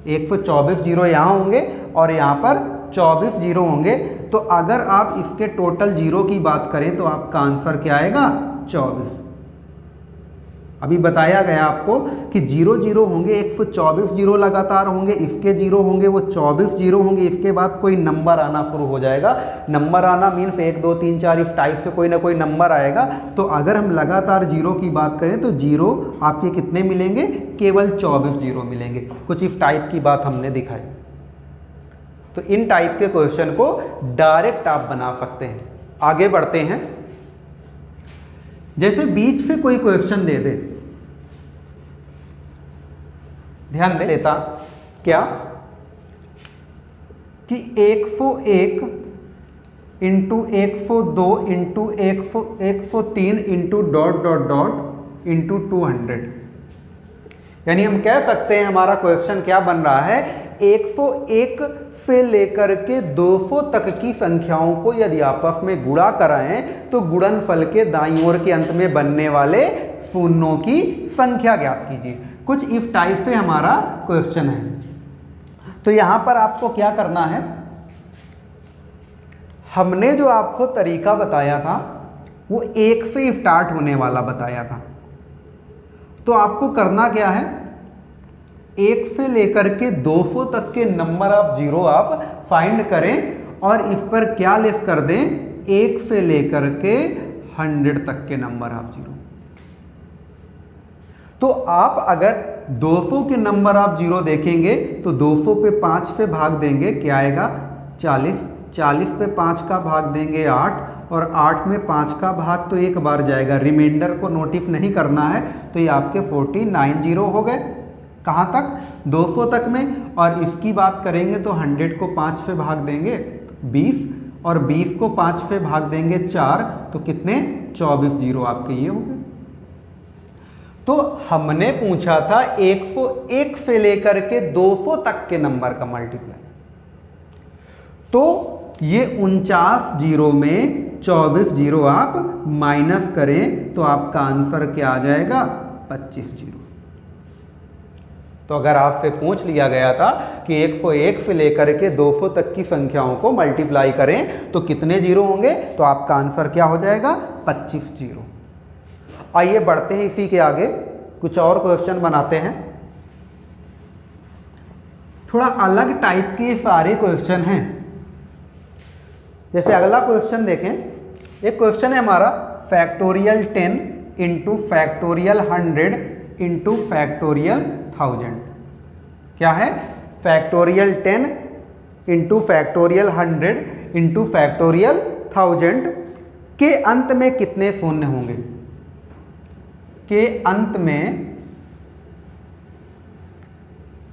124 जीरो यहाँ होंगे और यहाँ पर 24 जीरो होंगे। तो अगर आप इसके टोटल जीरो की बात करें तो आपका आंसर क्या आएगा? 24। अभी बताया गया आपको कि जीरो जीरो होंगे, 124 जीरो लगातार होंगे, इसके जीरो होंगे वो 24 जीरो होंगे, इसके बाद कोई नंबर आना शुरू हो जाएगा। नंबर आना मीन्स 1 2 3 4 इस टाइप से कोई ना कोई नंबर आएगा। तो अगर हम लगातार जीरो की बात करें तो जीरो आपके कितने मिलेंगे? केवल 24 जीरो मिलेंगे। कुछ इस टाइप की बात हमने दिखाई। तो इन टाइप के क्वेश्चन को डायरेक्ट आप बना सकते हैं। आगे बढ़ते हैं। जैसे बीच से कोई क्वेश्चन दे दे, ध्यान दे लेता क्या कि 101 into 102 into 103 into dot dot dot into 200। यानी हम कह सकते हैं हमारा क्वेश्चन क्या बन रहा है, 101 से लेकर के 200 तक की संख्याओं को यदि आपस में गुणा कराएं तो गुणनफल के दाईं ओर के अंत में बनने वाले शून्यों की संख्या ज्ञात कीजिए। कुछ इस टाइप से हमारा क्वेश्चन है। तो यहां पर आपको क्या करना है, हमने जो आपको तरीका बताया था वो 1 से स्टार्ट होने वाला बताया था। तो आपको करना क्या है, 1 से लेकर के 200 तक के नंबर ऑफ जीरो आप फाइंड करें और इस पर क्या लेस कर दें, 1 से लेकर के 100 तक के नंबर ऑफ जीरो। तो आप अगर 200 के नंबर ऑफ जीरो देखेंगे तो 200 पे 5 पे भाग देंगे, क्या आएगा? 40। 40 पे 5 का भाग देंगे 8 और 8 में 5 का भाग तो एक बार जाएगा, रिमाइंडर को नोटिस नहीं करना है। तो ये आपके 49 जीरो हो गए। कहाँ तक? 200 तक में। और इसकी बात करेंगे तो 100 को 5 पे भाग देंगे 20 और 20 को 5 पे भाग देंगे 4, तो कितने? 24 जीरो आपके ये हो गए। तो हमने पूछा था 101 से लेकर के 200 तक के नंबर का मल्टीप्लाई। तो ये 49 जीरो में 24 जीरो आप माइनस करें तो आपका आंसर क्या आ जाएगा? 25 जीरो। तो अगर आपसे पूछ लिया गया था कि 101 से लेकर के 200 तक की संख्याओं को मल्टीप्लाई करें तो कितने जीरो होंगे, तो आपका आंसर क्या हो जाएगा? 25 जीरो। आइए बढ़ते हैं इसी के आगे, कुछ और क्वेश्चन बनाते हैं। थोड़ा अलग टाइप के सारे क्वेश्चन हैं। जैसे अगला क्वेश्चन देखें, एक क्वेश्चन है हमारा factorial 10 into factorial 100 into factorial 1000। क्या है? Factorial 10 into factorial 100 into factorial 1000 के अंत में कितने शून्य होंगे? के अंत में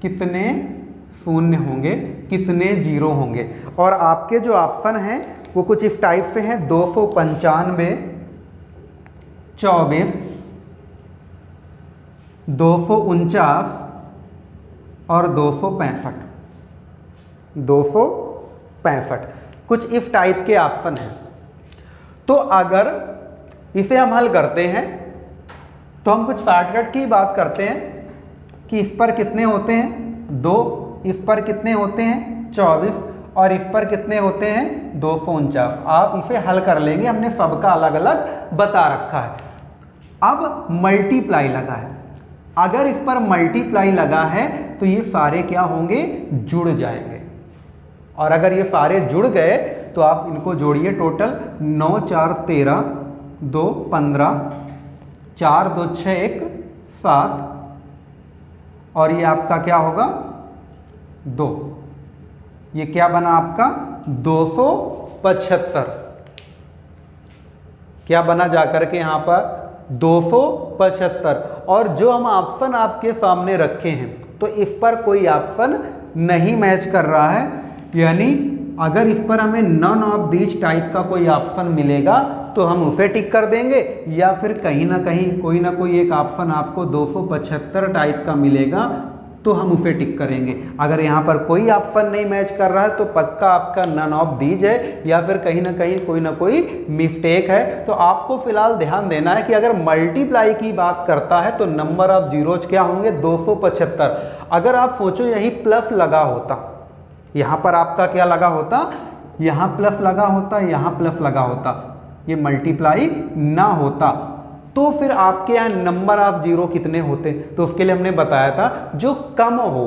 कितने शून्य होंगे, कितने जीरो होंगे? और आपके जो ऑप्शन हैं वो कुछ इस टाइप से हैं, 295, 24, 249 और 265। कुछ इस टाइप के ऑप्शन हैं। तो अगर इसे हम हल करते हैं तो हम कुछ शॉर्टकट की बात करते हैं कि इस पर कितने होते हैं 2, इस पर कितने होते हैं 24 और इस पर कितने होते हैं 249। आप इसे हल कर लेंगे, हमने सबका अलग अलग बता रखा है। अब मल्टीप्लाई लगा है, अगर इस पर मल्टीप्लाई लगा है तो ये सारे क्या होंगे, जुड़ जाएंगे। और अगर ये सारे जुड़ गए तो आप इनको जोड़िए, टोटल 9 4 13, 2 15, 4 2 6 1 7 और ये आपका क्या होगा 2। ये क्या बना आपका 275। क्या बना जाकर के यहाँ पर 275। और जो हम ऑप्शन आपके सामने रखे हैं तो इस पर कोई ऑप्शन नहीं मैच कर रहा है, यानी अगर इस पर हमें नन ऑफ दीज टाइप का कोई ऑप्शन मिलेगा तो हम उसे टिक कर देंगे, या फिर कहीं ना कहीं कोई ना कोई एक ऑप्शन आपको 275 टाइप का मिलेगा तो हम उसे टिक करेंगे। अगर यहाँ पर कोई ऑप्शन नहीं मैच कर रहा है तो पक्का आपका नन ऑफ दीज है, या फिर कहीं ना कोई मिस्टेक है। तो आपको फिलहाल ध्यान देना है कि अगर मल्टीप्लाई की बात करता है तो नंबर ऑफ जीरोज क्या होंगे 275। अगर आप सोचो यही प्लस लगा होता, यहाँ पर आपका क्या लगा होता, यहाँ प्लस लगा होता, यहाँ प्लस लगा होता, ये मल्टीप्लाई ना होता, तो फिर आपके यहाँ नंबर ऑफ जीरो कितने होते। तो उसके लिए हमने बताया था जो कम हो,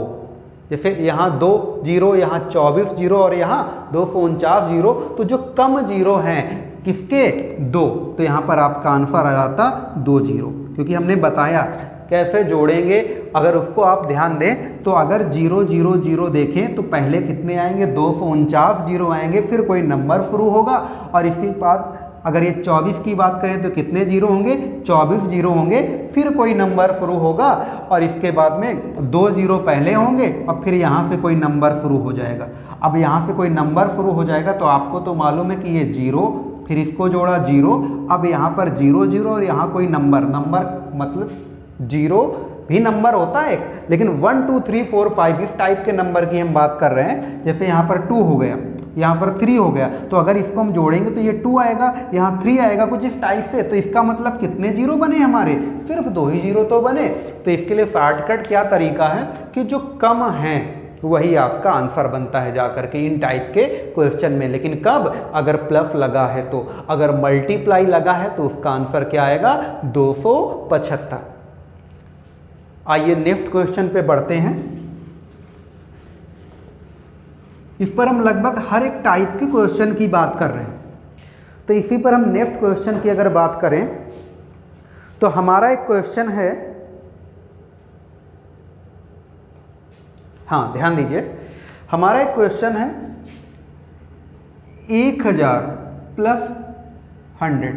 जैसे यहाँ 2 जीरो, यहाँ 24 जीरो और यहाँ 249 जीरो, तो जो कम जीरो हैं किसके 2, तो यहाँ पर आपका आंसर आ जाता 2 जीरो, क्योंकि हमने बताया कैसे जोड़ेंगे। अगर उसको आप ध्यान दें तो अगर 0 0 0 देखें तो पहले कितने आएंगे 249 जीरो आएंगे, फिर कोई नंबर शुरू होगा, और इसके बाद अगर ये 24 की बात करें तो कितने जीरो होंगे 24 जीरो होंगे, फिर कोई नंबर शुरू होगा और इसके बाद में 2 जीरो पहले होंगे और फिर यहाँ से कोई नंबर शुरू हो जाएगा। अब यहाँ से कोई नंबर शुरू हो जाएगा तो आपको तो मालूम है कि ये 0, फिर इसको जोड़ा 0, अब यहाँ पर 0 0 और यहाँ कोई नंबर मतलब 0 भी नंबर होता है एक, लेकिन 1 2 3 4 5 इस टाइप के नंबर की हम बात कर रहे हैं। जैसे यहाँ पर 2 हो गया, यहाँ पर 3 हो गया, तो अगर इसको हम जोड़ेंगे तो ये 2 आएगा, यहाँ 3 आएगा, कुछ इस टाइप से। तो इसका मतलब कितने जीरो बने हमारे, सिर्फ 2 ही जीरो तो बने। तो इसके लिए शॉर्टकट क्या तरीका है कि जो कम है वही आपका आंसर बनता है जाकर के इन टाइप के क्वेश्चन में। लेकिन कब, अगर प्लस लगा है तो, अगर मल्टीप्लाई लगा है तो उसका आंसर क्या आएगा 275। आइए नेक्स्ट क्वेश्चन पे बढ़ते हैं। इस पर हम लगभग हर एक टाइप के क्वेश्चन की बात कर रहे हैं। तो इसी पर हम नेक्स्ट क्वेश्चन की अगर बात करें तो हमारा एक क्वेश्चन है, हाँ ध्यान दीजिए, हमारा एक क्वेश्चन है 1000 प्लस 100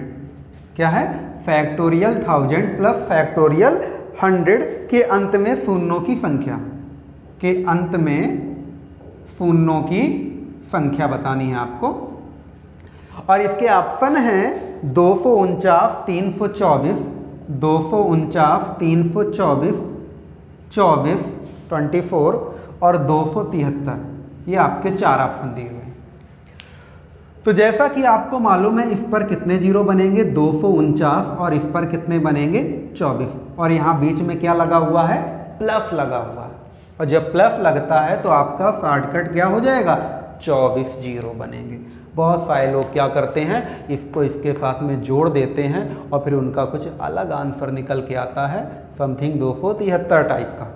क्या है, फैक्टोरियल 1000 प्लस फैक्टोरियल 100 के अंत में शून्यों की संख्या, के अंत में शून्यों की संख्या बतानी है आपको। और इसके ऑप्शन हैं 249 324, 249 324, 24 24 और 273। ये आपके 4 ऑप्शन दिए हुए हैं। तो जैसा कि आपको मालूम है इस पर कितने जीरो बनेंगे 249 और इस पर कितने बनेंगे 24, और यहाँ बीच में क्या लगा हुआ है, प्लस लगा हुआ है। और जब प्लस लगता है तो आपका शॉर्टकट क्या हो जाएगा 24 जीरो बनेंगे। बहुत सारे लोग क्या करते हैं, इसको इसके साथ में जोड़ देते हैं और फिर उनका कुछ अलग आंसर निकल के आता है, समथिंग 273 टाइप का।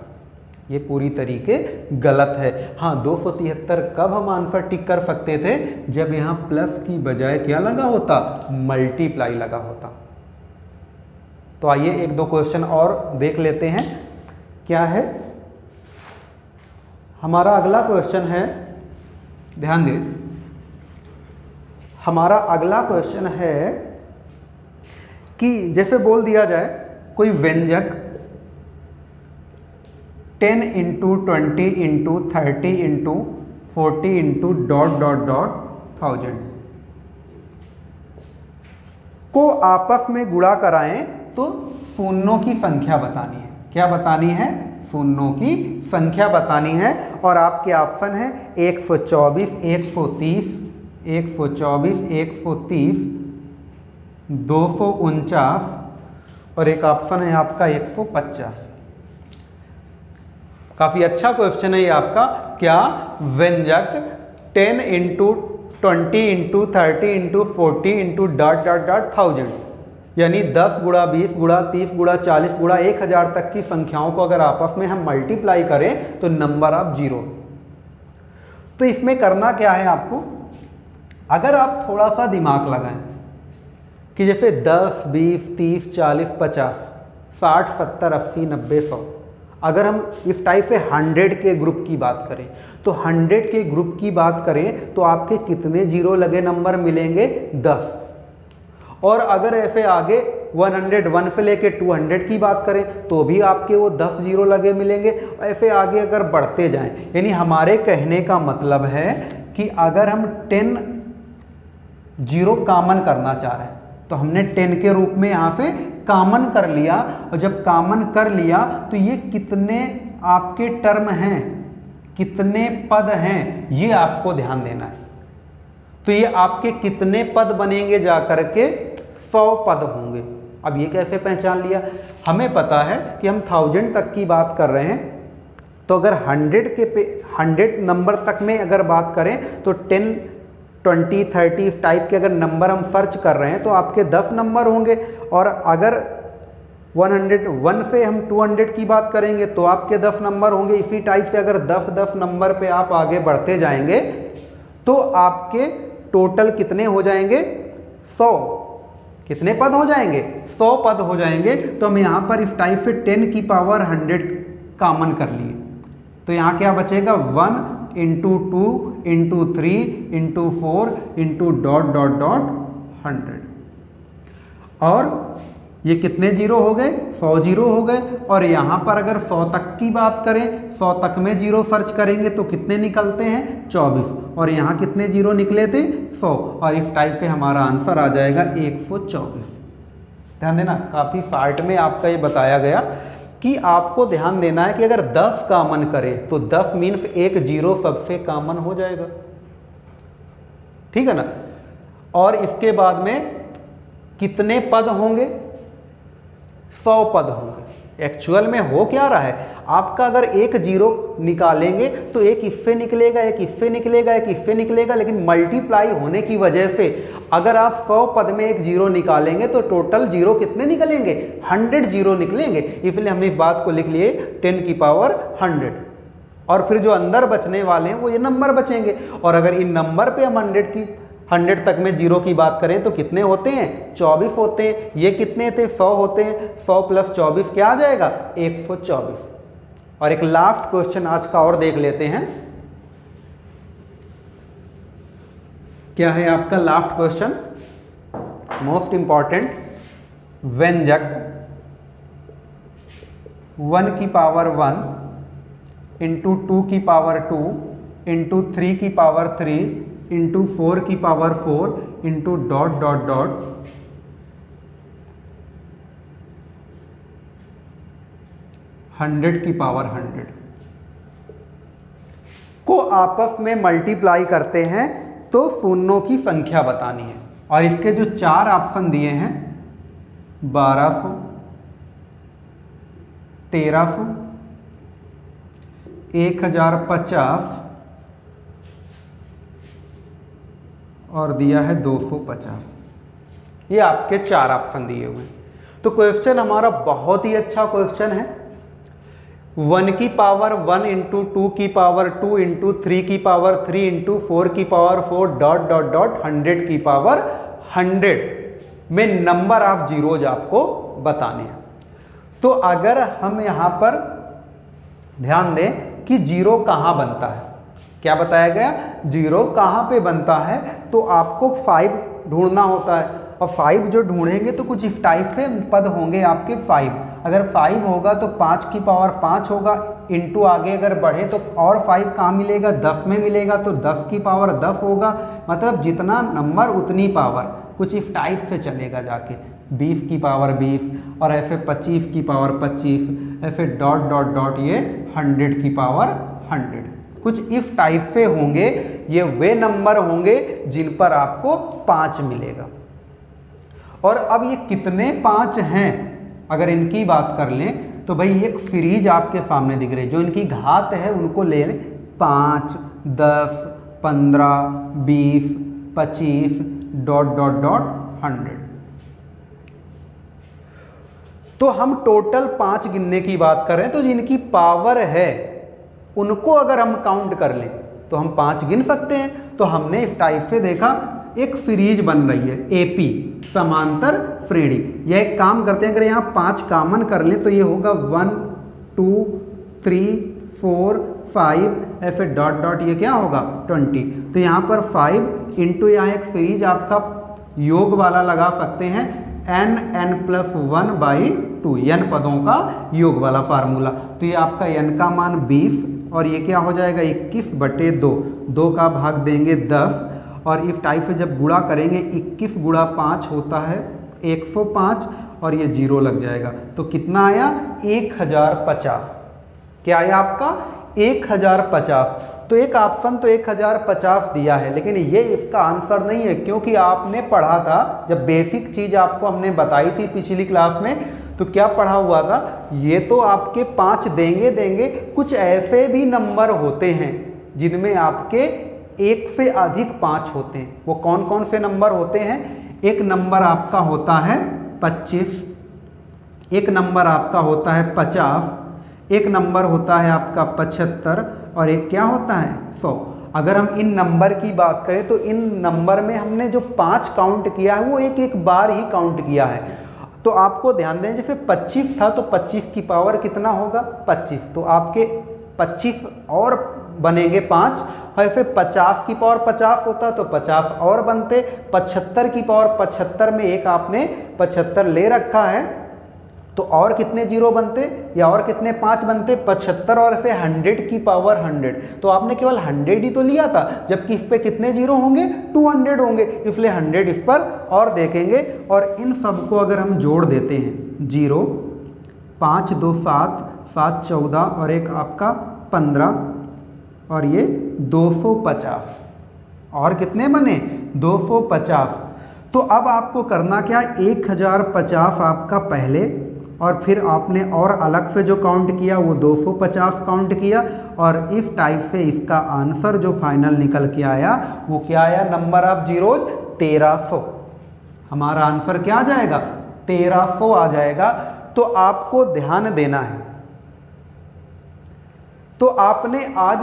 ये पूरी तरीके गलत है। हाँ 273 कब हम आंसर टिक कर सकते थे, जब यहाँ प्लस की बजाय क्या लगा होता, मल्टीप्लाई लगा होता। तो आइए एक दो क्वेश्चन और देख लेते हैं। क्या है हमारा अगला क्वेश्चन है, ध्यान दें, हमारा अगला क्वेश्चन है कि जैसे बोल दिया जाए कोई व्यंजक 10 इंटू 20 इंटू 30 इंटू 40 इंटू ... 1000 को आपस में गुणा कराएं तो शून्यों की संख्या बतानी है। क्या बतानी है, शून्यों की संख्या बतानी है। और आपके ऑप्शन है 124, 130, 124, 130, 249 और एक ऑप्शन है आपका 150। काफ़ी अच्छा क्वेश्चन है ये आपका। क्या व्यंजक 10 into 20 into 30 into 40 into dot dot dot 1000 यानी 10 गुणा 20 गुणा 30 गुणा 40 गुणा 1000 तक की संख्याओं को अगर आपस में हम मल्टीप्लाई करें तो नंबर ऑफ जीरो। तो इसमें करना क्या है आपको, अगर आप थोड़ा सा दिमाग लगाएं कि जैसे 10, 20, 30, 40, 50, 60, 70, 80, 90, 100, अगर हम इस टाइप से 100 के ग्रुप की बात करें तो 100 के ग्रुप की बात करें तो आपके कितने जीरो लगे नंबर मिलेंगे? 10। और अगर ऐसे आगे 101 से लेके 200 की बात करें तो भी आपके वो 10 जीरो लगे मिलेंगे। ऐसे आगे अगर बढ़ते जाएं, यानी हमारे कहने का मतलब है कि अगर हम 10 जीरो कॉमन करना चाह रहे हैं तो हमने 10 के रूप में यहाँ से कॉमन कर लिया, और जब कॉमन कर लिया तो ये कितने आपके टर्म हैं, कितने पद हैं, ये आपको ध्यान देना है। तो ये आपके कितने पद बनेंगे जाकर के? 100 पद होंगे। अब ये कैसे पहचान लिया? हमें पता है कि हम 1000 तक की बात कर रहे हैं, तो अगर 100 नंबर तक में अगर बात करें तो 10, 20, 30 इस टाइप के अगर नंबर हम सर्च कर रहे हैं तो आपके 10 नंबर होंगे। और अगर 101 से हम 200 की बात करेंगे तो आपके 10 नंबर होंगे। इसी टाइप से अगर 10-10 नंबर पे आप आगे बढ़ते जाएंगे तो आपके टोटल कितने हो जाएंगे? 100। कितने पद हो जाएंगे? 100 पद हो जाएंगे। तो हम यहाँ पर इस टाइप से 10 की पावर 100 कॉमन कर लिए, तो यहाँ क्या बचेगा? 1 into 2 into 3 into 4 into dot dot dot 100। और ये कितने जीरो हो गए? 100 जीरो हो गए। और यहाँ पर अगर 100 तक की बात करें, 100 तक में जीरो सर्च करेंगे तो कितने निकलते हैं? 24। और यहाँ कितने जीरो निकले थे? 100। और इस टाइप से हमारा आंसर आ जाएगा 124। ध्यान देना, काफ़ी शॉर्ट में आपका ये बताया गया कि आपको ध्यान देना है कि अगर 10 कॉमन करें तो 10 मीन्स एक जीरो सबसे कॉमन हो जाएगा, ठीक है ना। और इसके बाद में कितने पद होंगे? 100 पद होंगे। एक्चुअल में हो क्या रहा है, आपका अगर एक जीरो निकालेंगे तो एक इससे निकलेगा, एक इससे निकलेगा, एक इससे निकलेगा, लेकिन मल्टीप्लाई होने की वजह से अगर आप 100 पद में एक जीरो निकालेंगे तो टोटल जीरो कितने निकलेंगे? 100 जीरो निकलेंगे। इसलिए हमने इस बात को लिख लिए 10 की पावर 100। और फिर जो अंदर बचने वाले हैं वो ये नंबर बचेंगे। और अगर इन नंबर पे हम 100 तक में जीरो की बात करें तो कितने होते हैं? 24 होते हैं। ये कितने थे? 100 होते हैं। 100 प्लस 24 क्या आ जाएगा? 124। और एक लास्ट क्वेश्चन आज का और देख लेते हैं। क्या है आपका लास्ट क्वेश्चन? Most important. व्यंजक 1 की पावर 1 इंटू 2 की पावर 2 इंटू 3 की पावर 3 इंटू 4 की power 4 into dot dot dot 100 की पावर 100 को आपस में मल्टीप्लाई करते हैं तो शून्यों की संख्या बतानी है। और इसके जो 4 ऑप्शन दिए हैं 1200, 1300, 1050 और दिया है 250। ये आपके 4 ऑप्शन दिए हुए हैं। तो क्वेश्चन हमारा बहुत ही अच्छा क्वेश्चन है। 1 की पावर 1 इंटू 2 की पावर 2 इंटू 3 की पावर 3 इंटू 4 की पावर 4 डॉट डॉट डॉट 100 की पावर 100 में नंबर ऑफ जीरोज आपको बताने हैं। तो अगर हम यहाँ पर ध्यान दें कि जीरो कहाँ बनता है, क्या बताया गया? जीरो कहाँ पे बनता है, तो आपको 5 ढूंढना होता है। और 5 जो ढूंढेंगे तो कुछ इस टाइप से पद होंगे आपके 5। अगर 5 होगा तो 5 की पावर 5 होगा, इंटू आगे अगर बढ़े तो और 5 कहाँ मिलेगा? 10 में मिलेगा, तो 10 की पावर 10 होगा। मतलब जितना नंबर उतनी पावर, कुछ इस टाइप से चलेगा जाके 20 की पावर 20 और ऐसे 25 की पावर 25, ऐसे डॉट डॉट डॉट ये 100 की पावर 100, कुछ इस टाइप से होंगे ये वे नंबर होंगे जिन पर आपको 5 मिलेगा। और अब ये कितने 5 हैं अगर इनकी बात कर लें तो भाई एक फ्रीज आपके सामने दिख रही है, जो इनकी घात है उनको ले लें 5, 10, 15, 20, 25 ... 100। तो हम टोटल 5 गिनने की बात कर रहे हैं, तो जिनकी पावर है उनको अगर हम काउंट कर लें तो हम 5 गिन सकते हैं। तो हमने इस टाइप से देखा एक सीरीज बन रही है एपी, समांतर श्रेणी। यह एक काम करते हैं, अगर यहाँ 5 कॉमन कर लें तो ये होगा 1, 2, 3, 4, 5 ऐसे ... ये क्या होगा 20। तो यहाँ पर 5 इंटू यहाँ एक सीरीज आपका योग वाला लगा सकते हैं n+1/2, n पदों का योग वाला फार्मूला। तो ये आपका n का मान 20 और ये क्या हो जाएगा 21/2, 2 का भाग देंगे 10 और इस टाइप से जब गुणा करेंगे 21 × 5 होता है 105 और ये 0 लग जाएगा। तो कितना आया 1050। क्या आया आपका 1050। तो एक ऑप्शन तो 1050 दिया है, लेकिन ये इसका आंसर नहीं है, क्योंकि आपने पढ़ा था जब बेसिक चीज आपको हमने बताई थी पिछली क्लास में, तो क्या पढ़ा हुआ था, ये तो आपके 5 देंगे, कुछ ऐसे भी नंबर होते हैं जिनमें आपके 1 से अधिक 5 होते हैं। वो कौन कौन से नंबर होते हैं? एक नंबर आपका होता है 25, एक नंबर आपका होता है 50, एक नंबर होता है आपका 75 और एक क्या होता है 100। अगर हम इन नंबर की बात करें तो इन नंबर में हमने जो 5 काउंट किया है वो एक बार ही काउंट किया है। तो आपको ध्यान दें, जैसे 25 था तो 25 की पावर कितना होगा 25, तो आपके 25 और बनेंगे 5। ऐसे 50 की पावर 50 होता तो 50 और बनते, 75 की पावर 75 में एक आपने 75 ले रखा है तो और कितने 0 बनते या और कितने 5 बनते 75 और से 100 की पावर 100। तो आपने केवल 100 ही तो लिया था, जबकि इस पे कितने 0 होंगे 200 होंगे, इसलिए 100 इस पर और देखेंगे। और इन सब को अगर हम जोड़ देते हैं 0, 5, 2, 7, 7, 14 और एक आपका 15 और ये 250 और कितने बने 250। तो अब आपको करना क्या, 1050 आपका पहले और फिर आपने और अलग से जो काउंट किया वो 250 काउंट किया और इस टाइप से इसका आंसर जो फाइनल निकल के आया वो क्या आया, नंबर ऑफ जीरोज 1300। हमारा आंसर क्या आ जाएगा 1300 आ जाएगा। तो आपको ध्यान देना है, तो आपने आज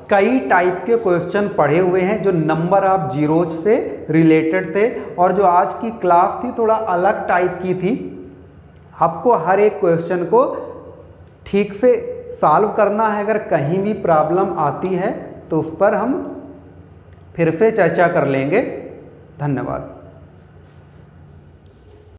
कई टाइप के क्वेश्चन पढ़े हुए हैं जो नंबर ऑफ जीरोज से रिलेटेड थे, और जो आज की क्लास थी थोड़ा अलग टाइप की थी। आपको हर एक क्वेश्चन को ठीक से सॉल्व करना है, अगर कहीं भी प्रॉब्लम आती है तो उस पर हम फिर से चर्चा कर लेंगे। धन्यवाद।